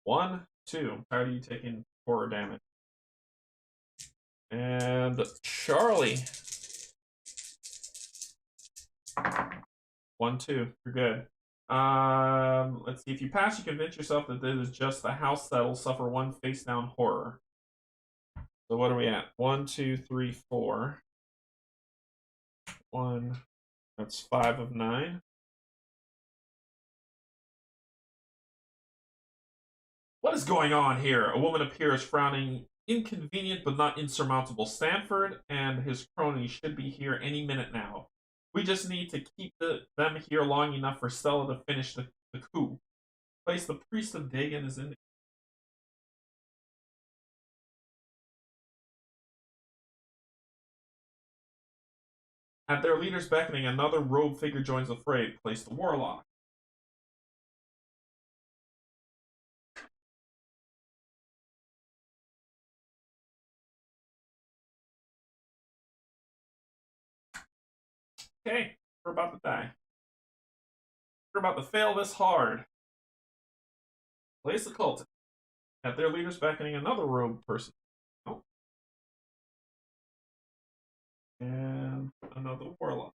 1, 2. I'm tired of you taking horror damage. And Charlie. 1, 2. You're good. Let's see. If you pass, you convince yourself that this is just the house that'll suffer 1 face down horror. So what are we at? 1, 2, 3, 4. 1. That's 5 of 9. What is going on here? A woman appears, frowning. Inconvenient but not insurmountable. Stanford and his cronies should be here any minute now. We just need to keep them here long enough for Stella to finish the coup. Place the priest of Dagon is in. At their leader's beckoning, another robed figure joins the fray. Place the warlock. Okay, we're about to die. We're about to fail this hard. Place the cult. At their leader's beckoning, another robed person. Oh. And another warlock.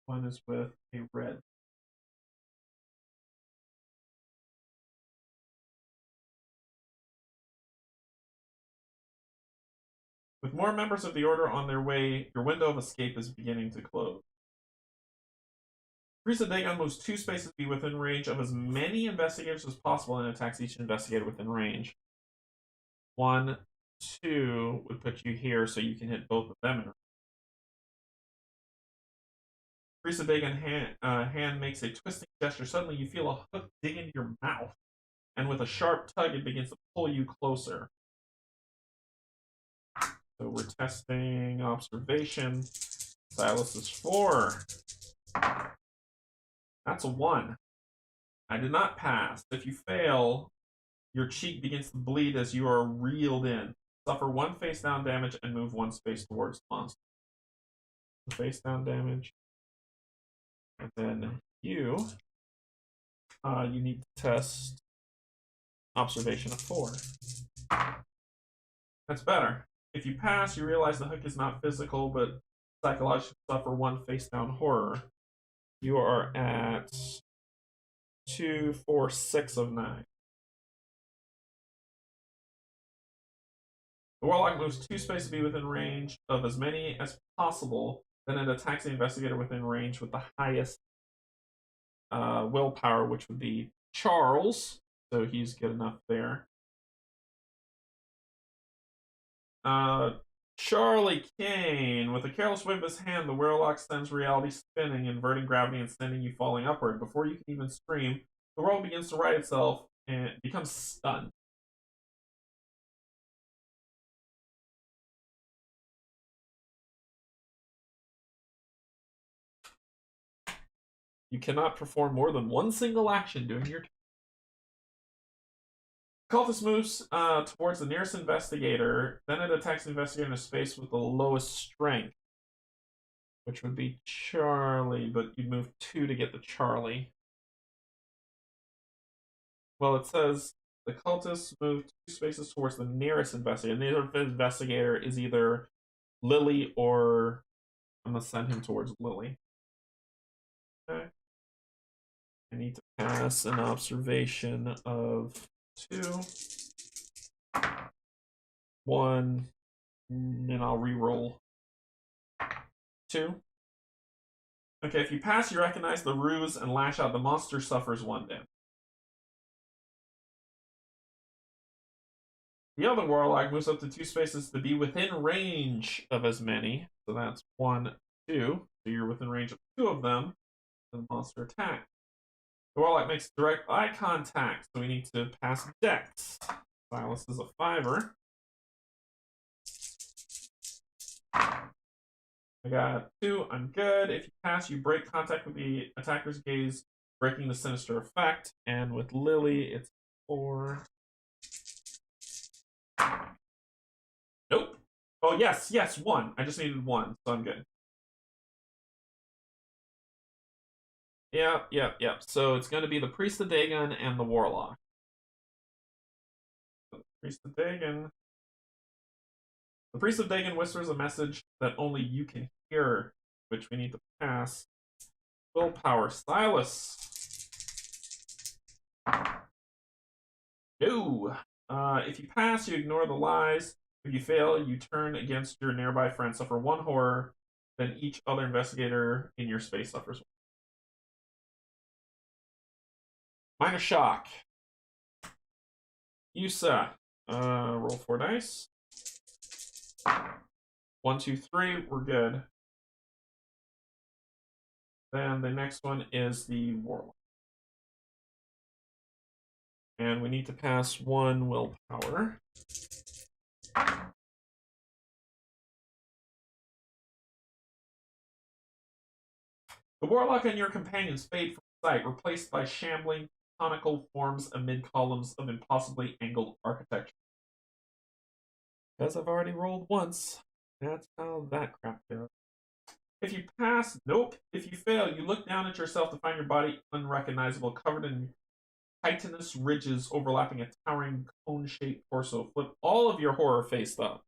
One is with a red. With more members of the Order on their way, your window of escape is beginning to close. Priest of Dagon moves 2 spaces to be within range of as many investigators as possible and attacks each investigator within range. 1, 2 would put you here so you can hit both of them. Priest of Dagon hand makes a twisting gesture. Suddenly you feel a hook dig into your mouth, and with a sharp tug it begins to pull you closer. So we're testing observation. Silas is 4. That's a 1. I did not pass. If you fail, your cheek begins to bleed as you are reeled in. Suffer 1 face down damage and move 1 space towards the monster. Face down damage. And then you need to test observation of 4. That's better. If you pass, you realize the hook is not physical, but psychologically suffer 1 face down horror. You are at 2, 4, 6 of 9. The warlock moves 2 spaces to be within range of as many as possible. Then it attacks the investigator within range with the highest willpower, which would be Charles. So he's good enough there. Charlie Kane. With a careless wave of his hand, the warlock sends reality spinning, inverting gravity and sending you falling upward. Before you can even scream, the world begins to right itself and becomes stunned. You cannot perform more than one single action during your turn. Cultist moves towards the nearest investigator, then it attacks the investigator in a space with the lowest strength, which would be Charlie, but you'd move 2 to get the Charlie. Well, it says the cultists move 2 spaces towards the nearest investigator. The nearest investigator is either Lily or I'm going to send him towards Lily. Okay. I need to pass an observation of 2. 1, and I'll re-roll 2. Okay, if you pass, you recognize the ruse and lash out. The monster suffers 1 damage. The other warlock moves up to 2 spaces to be within range of as many. So that's 1, 2. So you're within range of 2 of them. The monster attack. The warlock makes direct eye contact, so we need to pass Dex. Silas is a 5er. I got 2. I'm good. If you pass, you break contact with the attacker's gaze, breaking the sinister effect. And with Lily, it's 4. Nope. Oh, yes, 1. I just needed 1, so I'm good. Yep. So it's going to be the Priest of Dagon and the Warlock. So the Priest of Dagon. The Priest of Dagon whispers a message that only you can hear, which we need to pass. Willpower. Silas. No. If you pass, you ignore the lies. If you fail, you turn against your nearby friend, suffer 1 horror, then each other investigator in your space suffers 1. Minor shock. Yusa. Roll 4 dice. 1, 2, 3. We're good. Then the next one is the Warlock. And we need to pass 1 willpower. The Warlock and your companions fade from sight, replaced by shambling conical forms amid columns of impossibly angled architecture. Because I've already rolled once, that's how that crap goes. If you pass, nope. If you fail, you look down at yourself to find your body unrecognizable, covered in chitinous ridges overlapping a towering cone-shaped torso. Flip all of your horror face up.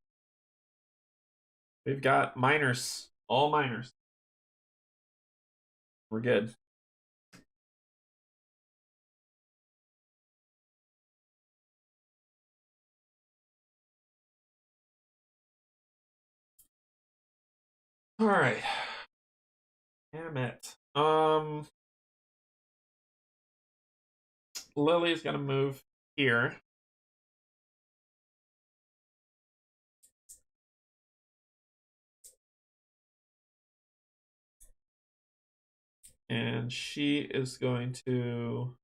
We've got minors. All minors. We're good. All right. Damn it. Lily's gonna move here. And she is going to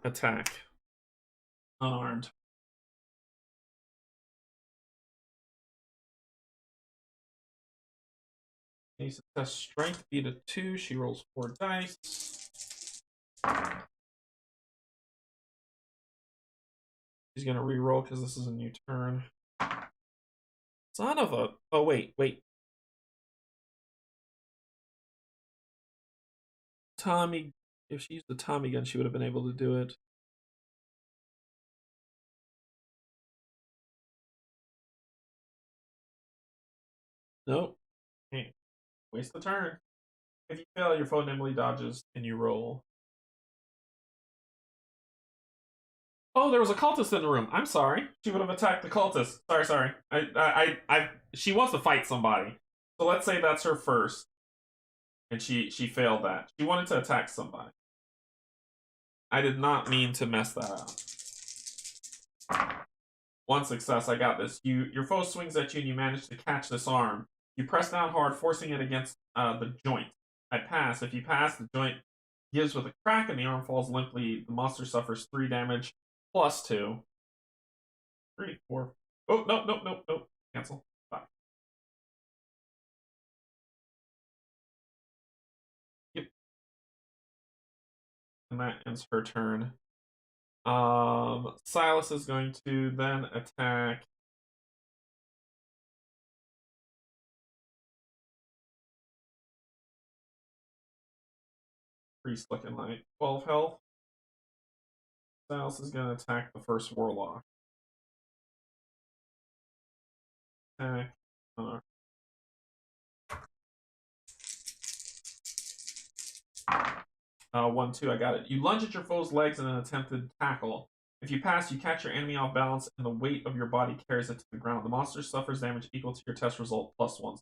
attack. Unarmed. Needs to test strength, beat a 2. She rolls 4 dice. She's gonna re-roll because this is a new turn. Son of a... Oh, wait. Tommy... If she used the Tommy gun, she would have been able to do it. Nope. Hey, waste the turn. If you fail, your foe nimbly dodges and you roll. Oh, there was a cultist in the room. I'm sorry. She would have attacked the cultist. Sorry. She wants to fight somebody. So let's say that's her first. And she failed that. She wanted to attack somebody. I did not mean to mess that up. One success. I got this. Your foe swings at you, and you manage to catch this arm. You press down hard, forcing it against the joint. I pass. If you pass, the joint gives with a crack, and the arm falls limply. The monster suffers 3 damage plus 2. 3, 4. Oh, no, no, no, no. Cancel. 5. Yep. And that ends her turn. Silas is going to then attack. Priest looking like 12 health. Silas is going to attack the first warlock. Attack. 1, 2, I got it. You lunge at your foe's legs in an attempted tackle. If you pass, you catch your enemy off balance, and the weight of your body carries it to the ground. The monster suffers damage equal to your test result plus 1.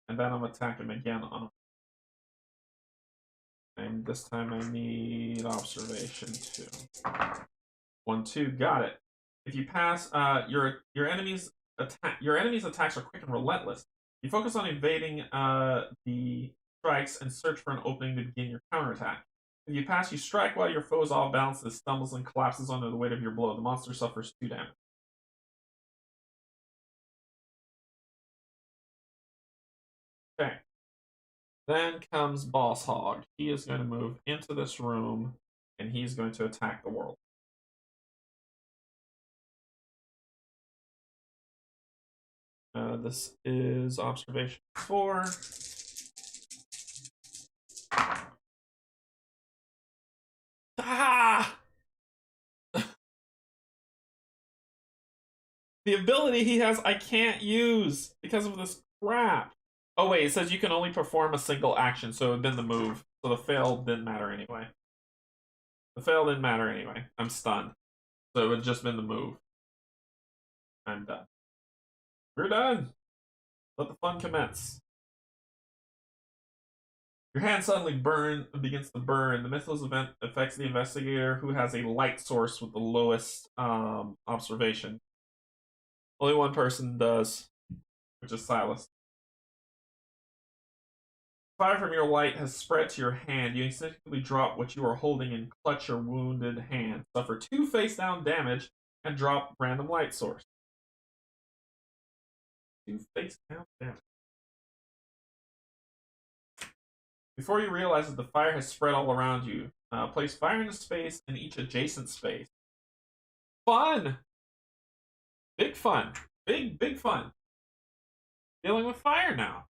And then I'm attacking him again on him. And this time I need observation 2. 1, 2, got it. If you pass, your enemy's attacks are quick and relentless. You focus on evading the strikes and search for an opening to begin your counterattack. If you pass, you strike while your foe is off balance. It stumbles and collapses under the weight of your blow. The monster suffers 2 damage. Okay. Then comes Boss Hog. He is going to move into this room, and he's going to attack the world. This is observation 4. Ah! The ability he has, I can't use because of this crap. Oh, wait, it says you can only perform a single action, so it would have been the move. So the fail didn't matter anyway. The fail didn't matter anyway. I'm stunned. So it would have just been the move. I'm done. We're done. Let the fun commence. Your hand suddenly begins to burn. The mythos event affects the investigator who has a light source with the lowest observation. Only one person does, which is Silas. Fire from your light has spread to your hand. You instinctively drop what you are holding and clutch your wounded hand. Suffer 2 face-down damage and drop random light source. 2 face-down damage. Before you realize that the fire has spread all around you, place fire into space in each adjacent space. Fun! Big fun. Big fun. Dealing with fire now.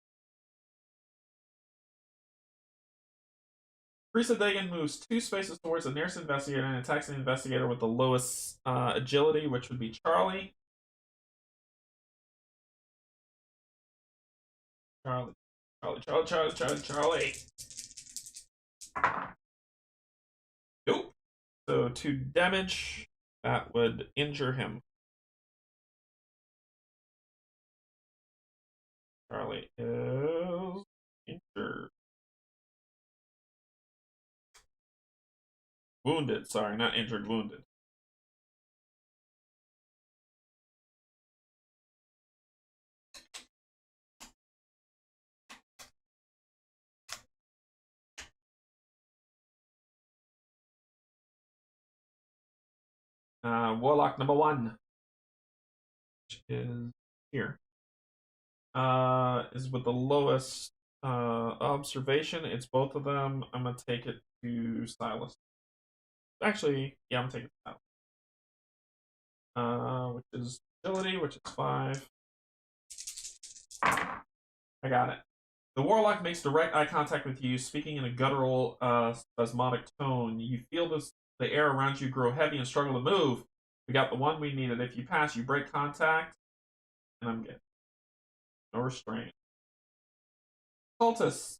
Teresa Dagan moves 2 spaces towards the nearest investigator and attacks the investigator with the lowest agility, which would be Charlie. Charlie. Nope. So 2 damage. That would injure him. Charlie is injured. Wounded, sorry, not injured, wounded. Warlock number 1, which is here, is with the lowest observation. It's both of them. I'm going to take it to Silas. Actually, yeah, I'm taking it out. Which is agility, which is 5. I got it. The warlock makes direct eye contact with you, speaking in a guttural, spasmodic tone. You feel the air around you grow heavy and struggle to move. We got the one we needed. If you pass, you break contact, and I'm good. No restraint. Cultist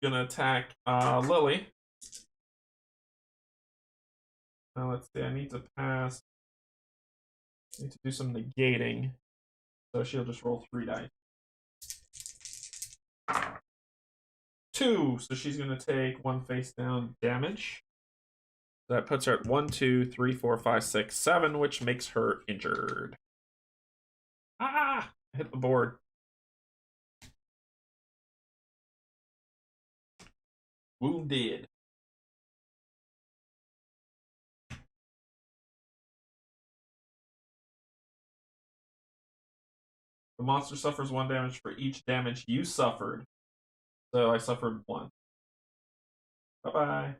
gonna attack Lily. Now let's see. I need to pass. I need to do some negating, so she'll just roll 3 dice. 2, so she's gonna take 1 face down damage. That puts her at 1, 2, 3, 4, 5, 6, 7, which makes her injured. Ah! Hit the board. Wounded. The monster suffers 1 damage for each damage you suffered. So I suffered 1. Bye-bye.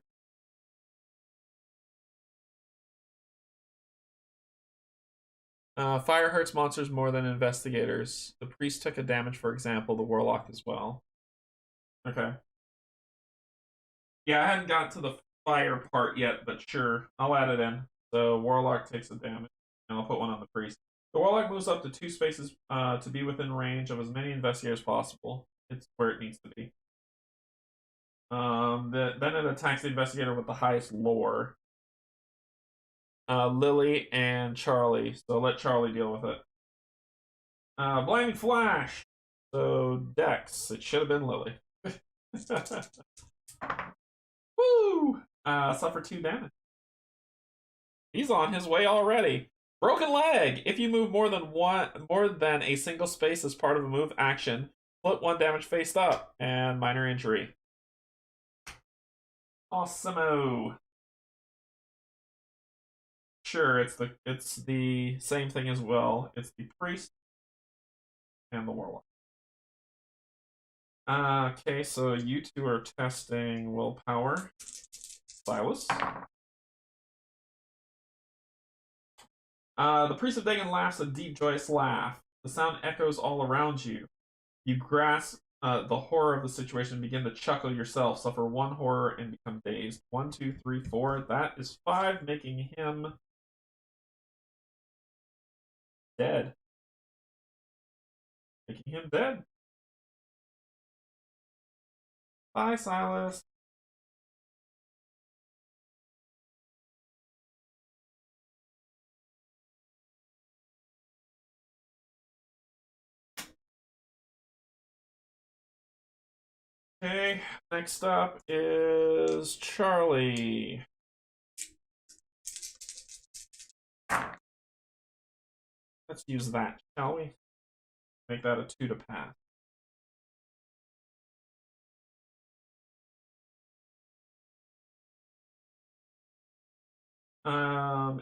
Fire hurts monsters more than investigators. The priest took a damage, for example, the warlock as well. Okay. Yeah, I hadn't gotten to the fire part yet, but sure, I'll add it in. So warlock takes a damage, and I'll put 1 on the priest. The warlock moves up to 2 spaces to be within range of as many investigators as possible. It's where it needs to be. Then it attacks the investigator with the highest lore. Lily and Charlie. So let Charlie deal with it. Blinding Flash. So Dex. It should have been Lily. Woo! Suffer 2 damage. He's on his way already. Broken leg. If you move more than a single space as part of a move action, flip 1 damage face up and minor injury. Awesome-o. Sure, it's the same thing as well. It's the priest and the warlock. Okay, so you 2 are testing willpower. Silas. The priest of Dagon laughs a deep, joyous laugh. The sound echoes all around you. You grasp the horror of the situation and begin to chuckle yourself. Suffer 1 horror and become dazed. 1, 2, 3, 4. That is 5, making him dead. Making him dead. Bye, Silas. Okay, next up is Charlie. Let's use that, shall we? Make that a 2 to pass.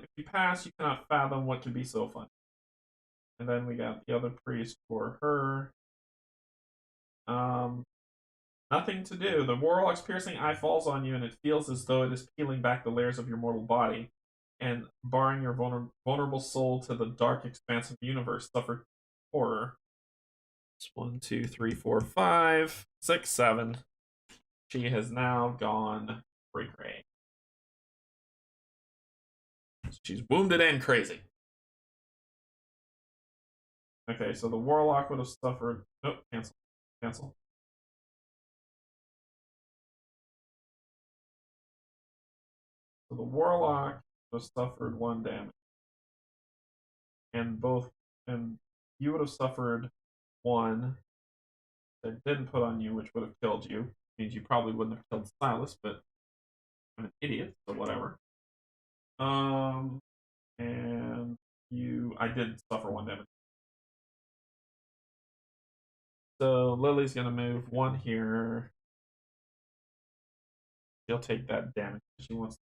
If you pass, you cannot fathom what could be so fun. And then we got the other priest for her. Nothing to do. The warlock's piercing eye falls on you, and it feels as though it is peeling back the layers of your mortal body and barring your vulnerable soul to the dark expanse of the universe. Suffer horror. It's 1, 2, 3, 4, 5, 6, 7. She has now gone cray. She's wounded and crazy. Okay, so the warlock would have suffered. Nope, cancel. So the warlock would have suffered 1 damage, and you would have suffered 1 that didn't put on you, which would have killed you. Means you probably wouldn't have killed Silas, but I'm an idiot, so whatever. And I did suffer 1 damage. So Lily's gonna move 1 here. She'll take that damage. She wants to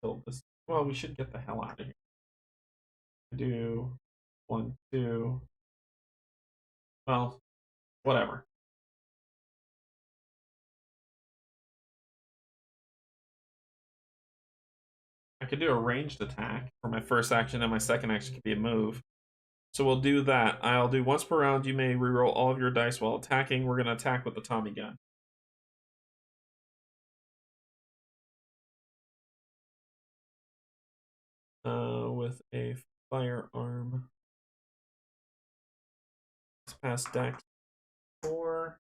kill this. Well, we should get the hell out of here. Do 1, 2. Well, whatever. I could do a ranged attack for my first action, and my second action could be a move. So we'll do that. I'll do once per round. You may reroll all of your dice while attacking. We're going to attack with the Tommy gun. With a firearm. Let's pass dex 4.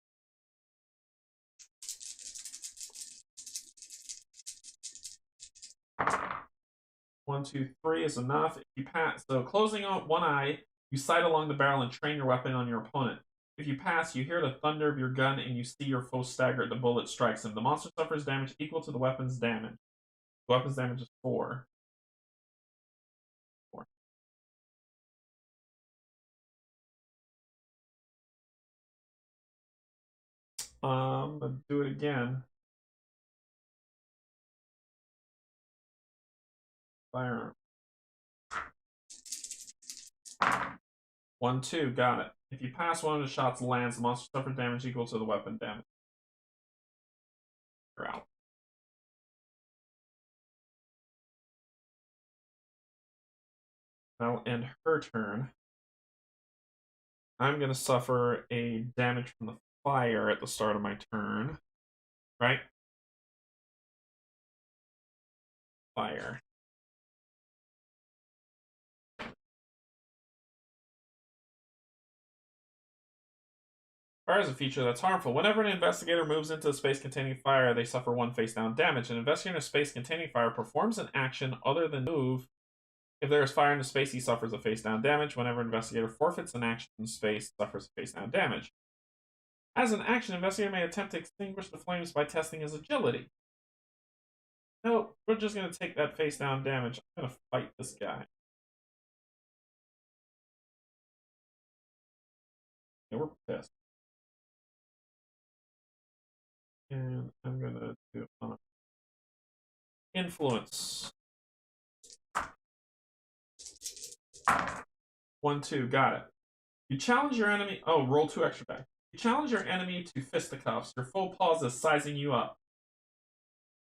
One, 2, 3 is enough. If you pass, so closing on 1 eye, you sight along the barrel and train your weapon on your opponent. If you pass, you hear the thunder of your gun and you see your foe stagger as the bullet strikes him. The monster suffers damage equal to the weapon's damage. Weapons damage is 4. 4. Let's do it again. Firearm. 1, 2, got it. If you pass one of the shots lands, the monster suffers damage equal to the weapon damage. You're out. That'll end her turn. I'm going to suffer a damage from the fire at the start of my turn. Right? Fire. Fire is a feature that's harmful. Whenever an investigator moves into a space containing fire, they suffer 1 face-down damage. An investigator in a space containing fire performs an action other than move. If there is fire in the space, he suffers a face-down damage. Whenever an investigator forfeits an action in space, suffers a face-down damage. As an action, investigator may attempt to extinguish the flames by testing his agility. No, we're just going to take that face-down damage. I'm going to fight this guy. Yeah, we're pissed. And I'm going to do influence. 1, 2, got it. You challenge your enemy. Oh, roll 2 extra die. You challenge your enemy to fisticuffs. Your full pause is sizing you up.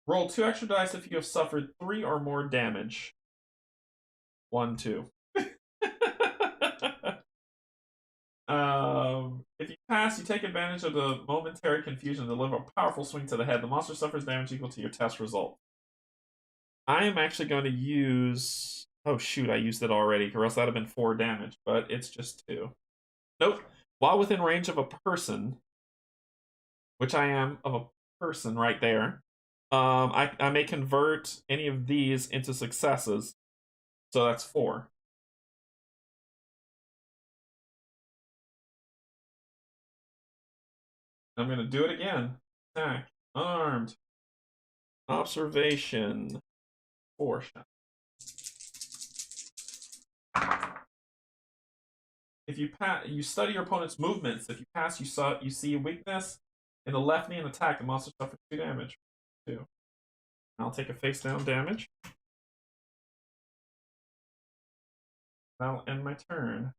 Roll 2 extra dice if you have suffered 3 or more damage. 1, 2. If you pass, you take advantage of the momentary confusion to deliver a powerful swing to the head. The monster suffers damage equal to your test result. I am actually going to use... Oh, shoot, I used it already, or else that would have been 4 damage, but it's just 2. Nope. While within range of a person, which I am of a person right there, I may convert any of these into successes. So that's 4. I'm going to do it again. Attack. Unarmed. Observation. 4 shot. If you pass, you study your opponent's movements. If you pass, you see a weakness in the left knee and attack. The monster suffers 2 damage. 2. I'll take a face down damage. That'll end my turn.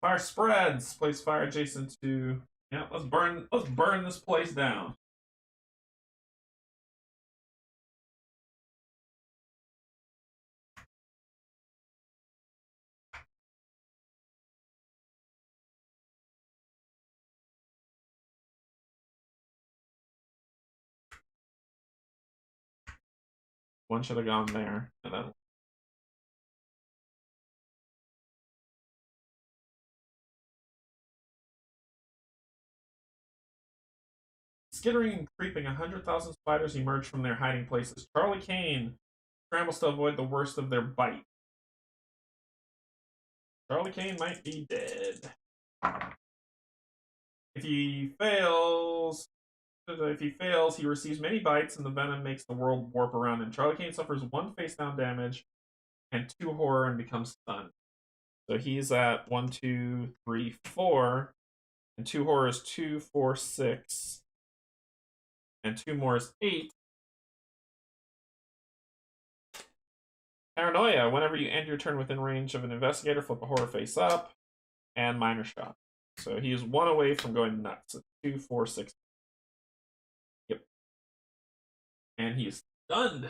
Fire spreads. Place fire adjacent to. Yeah, let's burn this place down. One should have gone there, and then skittering and creeping, 100,000 spiders emerge from their hiding places. Charlie Kane scrambles to avoid the worst of their bite. Charlie Kane might be dead. If he fails, he receives many bites, and the venom makes the world warp around him. Charlie Kane suffers 1 face-down damage and 2 horror and becomes stunned. So he's at 1, 2, 3, 4, and 2 horror is 2, 4, 6, and 2 more is 8. Paranoia. Whenever you end your turn within range of an investigator, flip a horror face up, and minor shot. So he is 1 away from going nuts. It's 2, 4, 6. Yep. And he is stunned.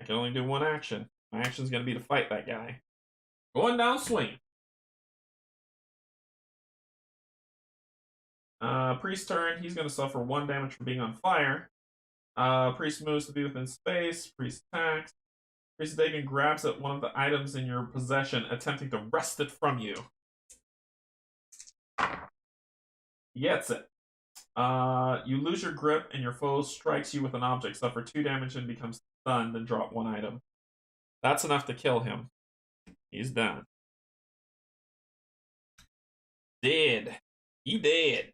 I can only do 1 action. My action is going to be to fight that guy. Going down swing. Priest turn. He's going to suffer 1 damage from being on fire. Priest moves to be within space. Priest attacks. Priest Dagon grabs at one of the items in your possession, attempting to wrest it from you. He gets it. You lose your grip, and your foe strikes you with an object. Suffer 2 damage and becomes stunned, and drop 1 item. That's enough to kill him. He's done. Did. He did.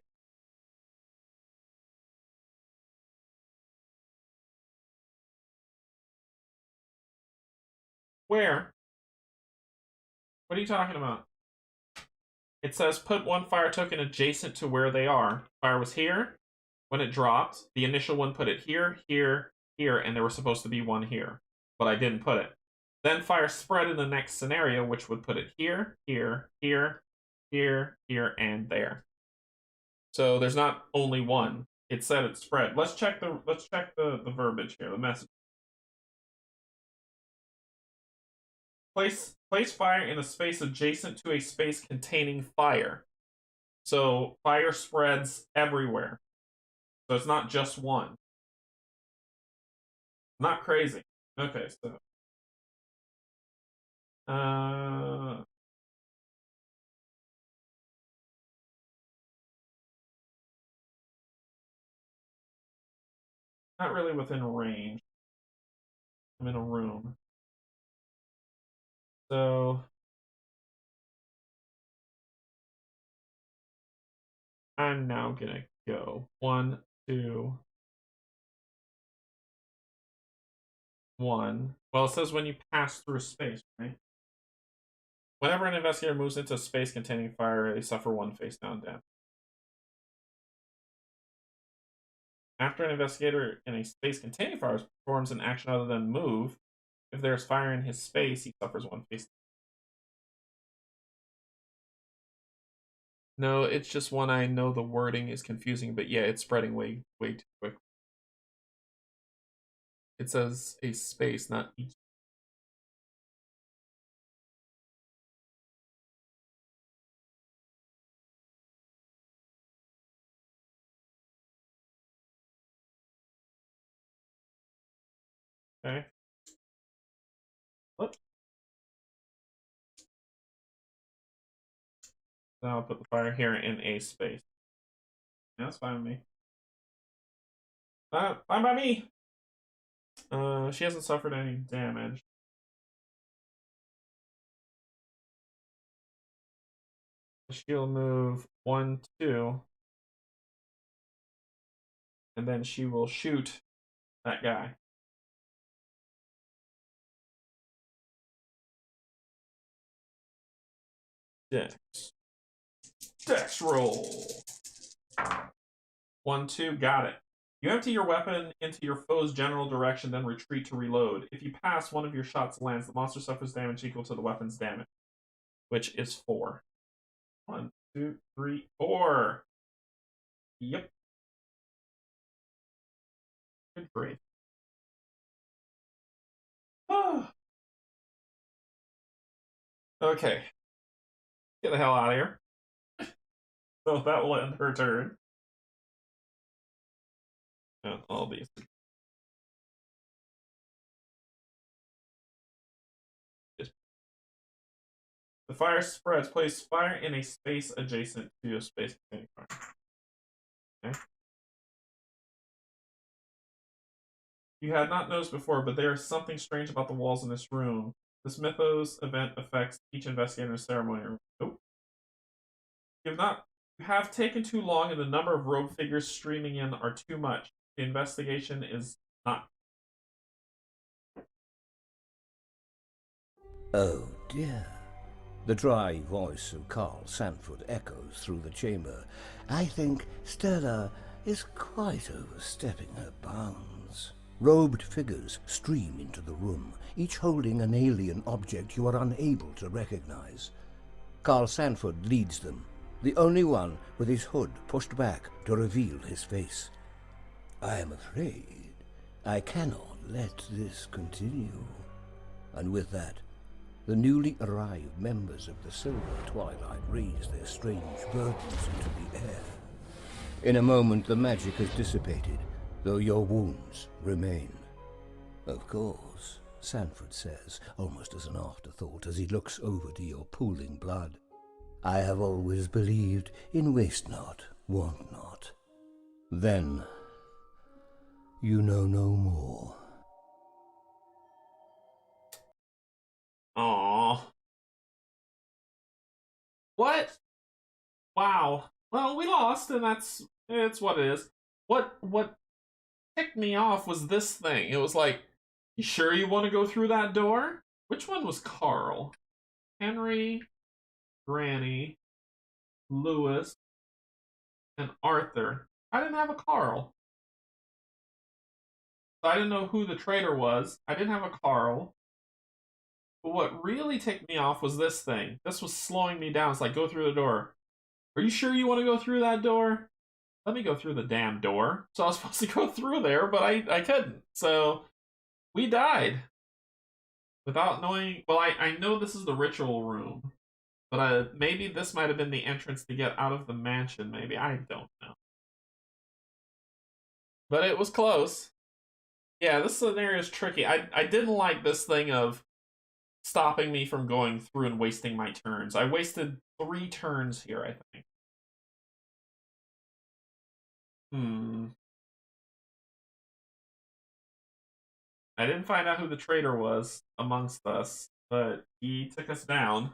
Where? What are you talking about? It says put one fire token adjacent to where they are. Fire was here. When it dropped, the initial one put it here, here, here, and there was supposed to be one here. But I didn't put it. Then fire spread in the next scenario, which would put it here, here, here, here, here, and there. So there's not only one. It said it spread. Let's check the verbiage here, the message. Place fire in a space adjacent to a space containing fire. So fire spreads everywhere. So it's not just one. Not crazy. Okay, so not really within range. I'm in a room. So I'm now gonna go 1, 2, 1. Well, it says when you pass through space, right? Whenever an investigator moves into a space containing fire, they suffer 1 face down damage. After an investigator in a space containing fire performs an action other than move, if there's fire in his space, he suffers 1 face. No, it's just one I know the wording is confusing, but yeah, it's spreading way too quick. It says a space, not each. Okay. Whoops. Now I'll put the fire here in a space. Yeah, that's fine with me. Fine by me. She hasn't suffered any damage. She'll move 1, 2, and then she will shoot that guy. Dex. Dex roll. 1, 2, got it. You empty your weapon into your foe's general direction, then retreat to reload. If you pass, one of your shots lands. The monster suffers damage equal to the weapon's damage, which is 4. 1, 2, 3, 4. Yep. Good grief. Okay. Get the hell out of here. So that will end her turn. And all these. The fire spreads. Place fire in a space adjacent to a space containing fire. Okay. You had not noticed before, but there is something strange about the walls in this room. This mythos event affects each investigator's ceremony. Nope. You have taken too long, and the number of rogue figures streaming in are too much. The investigation is not. Oh dear. The dry voice of Carl Sanford echoes through the chamber. I think Stella is quite overstepping her bounds. Robed figures stream into the room, each holding an alien object you are unable to recognize. Carl Sanford leads them, the only one with his hood pushed back to reveal his face. I am afraid I cannot let this continue. And with that, the newly arrived members of the Silver Twilight raise their strange burdens into the air. In a moment, the magic has dissipated, though your wounds remain. Of course, Sanford says, almost as an afterthought as he looks over to your pooling blood. I have always believed in waste not, want not. Then, you know no more. Aww. What? Wow. Well, we lost, and it's what it is. What ticked me off was this thing. It was like, you sure you want to go through that door? Which one was Carl? Henry, Granny, Lewis, and Arthur. I didn't have a Carl. So I didn't know who the traitor was. I didn't have a Carl. But what really ticked me off was this thing. This was slowing me down. It's like, go through the door. Are you sure you want to go through that door? Let me go through the damn door. So I was supposed to go through there, but I couldn't. So we died. Without knowing. Well, I know this is the ritual room. But maybe this might have been the entrance to get out of the mansion, maybe. I don't know. But it was close. Yeah, this scenario is tricky. I didn't like this thing of stopping me from going through and wasting my turns. I wasted 3 turns here, I think. I didn't find out who the traitor was amongst us, but he took us down.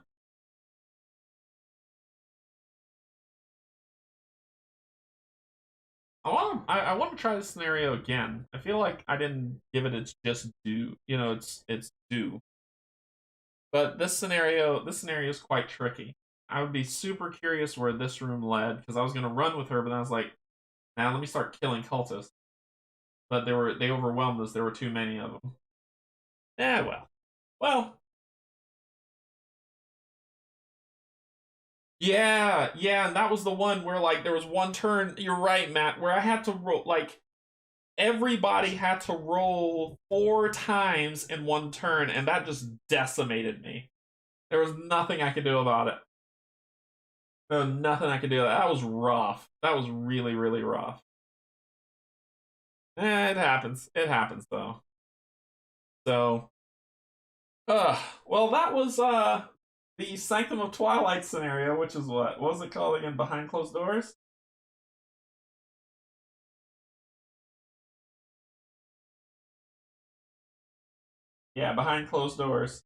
I want to try this scenario again. I feel like I didn't give it its just due. You know, it's due. But this scenario is quite tricky. I would be super curious where this room led because I was gonna run with her, but then I was like, now let me start killing cultists. But they overwhelmed us. There were too many of them. Yeah, well, yeah, and that was the one where like there was one turn. You're right, Matt, where I had to roll like everybody had to roll 4 times in one turn, and that just decimated me. There was nothing I could do about it. There was nothing I could do. That was rough. That was really, really rough. It happens. It happens though. So, well, that was the Sanctum of Twilight scenario, which is what was it called again? Behind Closed Doors. Yeah, Behind Closed Doors.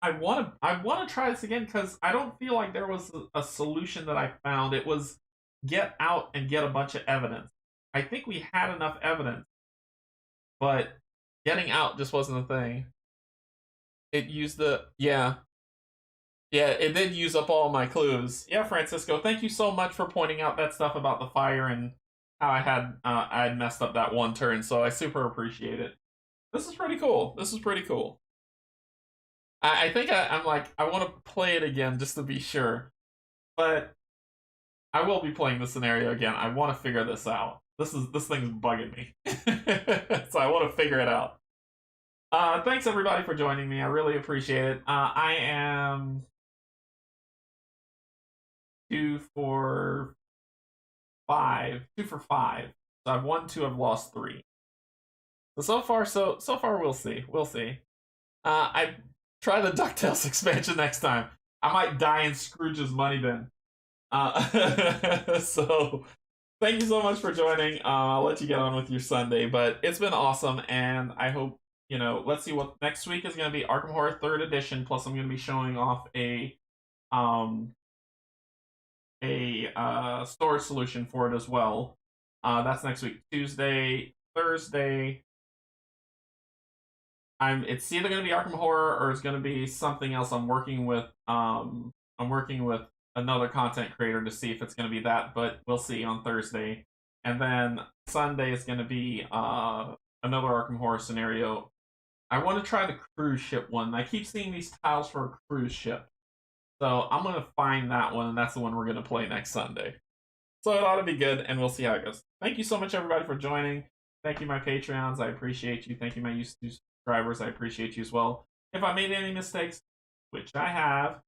I want to try this again because I don't feel like there was a solution that I found. It was get out and get a bunch of evidence. I think we had enough evidence, but getting out just wasn't a thing. It used the yeah, it did use up all my clues. Yeah, Francisco, thank you so much for pointing out that stuff about the fire and how I had messed up that one turn. So I super appreciate it. This is pretty cool. This is pretty cool. I think I'm like I want to play it again just to be sure, but I will be playing the scenario again. I want to figure this out. This thing's bugging me, so I want to figure it out. Thanks everybody for joining me. I really appreciate it. I am 2 for 5. 2 for 5. So I've won 2. I've lost 3. So far we'll see. We'll see. I try the Ducktales expansion next time. I might die in Scrooge's money bin. So thank you so much for joining. I'll let you get on with your Sunday, but it's been awesome, and I hope let's see what next week is going to be. Arkham Horror 3rd Edition. Plus, I'm going to be showing off um storage solution for it as well. That's next week, Tuesday, Thursday. It's either going to be Arkham Horror or it's going to be something else. I'm working with another content creator to see if it's going to be that, but we'll see on Thursday. And then Sunday is going to be another Arkham Horror scenario. I want to try the cruise ship one. I keep seeing these tiles for a cruise ship. So I'm going to find that one, and that's the one we're going to play next Sunday. So it ought to be good, and we'll see how it goes. Thank you so much, everybody, for joining. Thank you, my Patreons. I appreciate you. Thank you, my YouTube subscribers. I appreciate you as well. If I made any mistakes, which I have,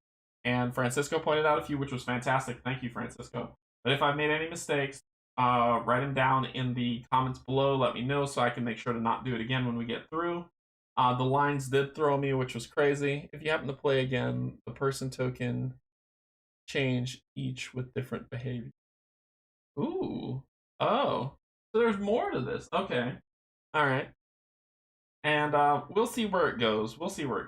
and Francisco pointed out a few, which was fantastic. Thank you, Francisco. But if I've made any mistakes, write them down in the comments below. Let me know so I can make sure to not do it again when we get through. The lines did throw me, which was crazy. If you happen to play again, the person token change each with different behavior. Ooh. Oh. So there's more to this. Okay. All right. And we'll see where it goes. We'll see where it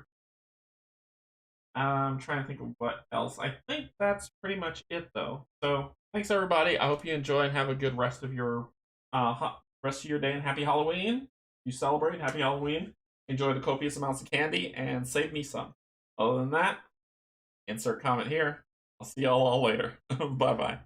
I'm trying to think of what else. I think that's pretty much it, though. So thanks everybody. I hope you enjoy and have a good rest of your day and happy Halloween. You celebrate happy Halloween. Enjoy the copious amounts of candy and save me some. Other than that, insert comment here. I'll see y'all all later. Bye bye.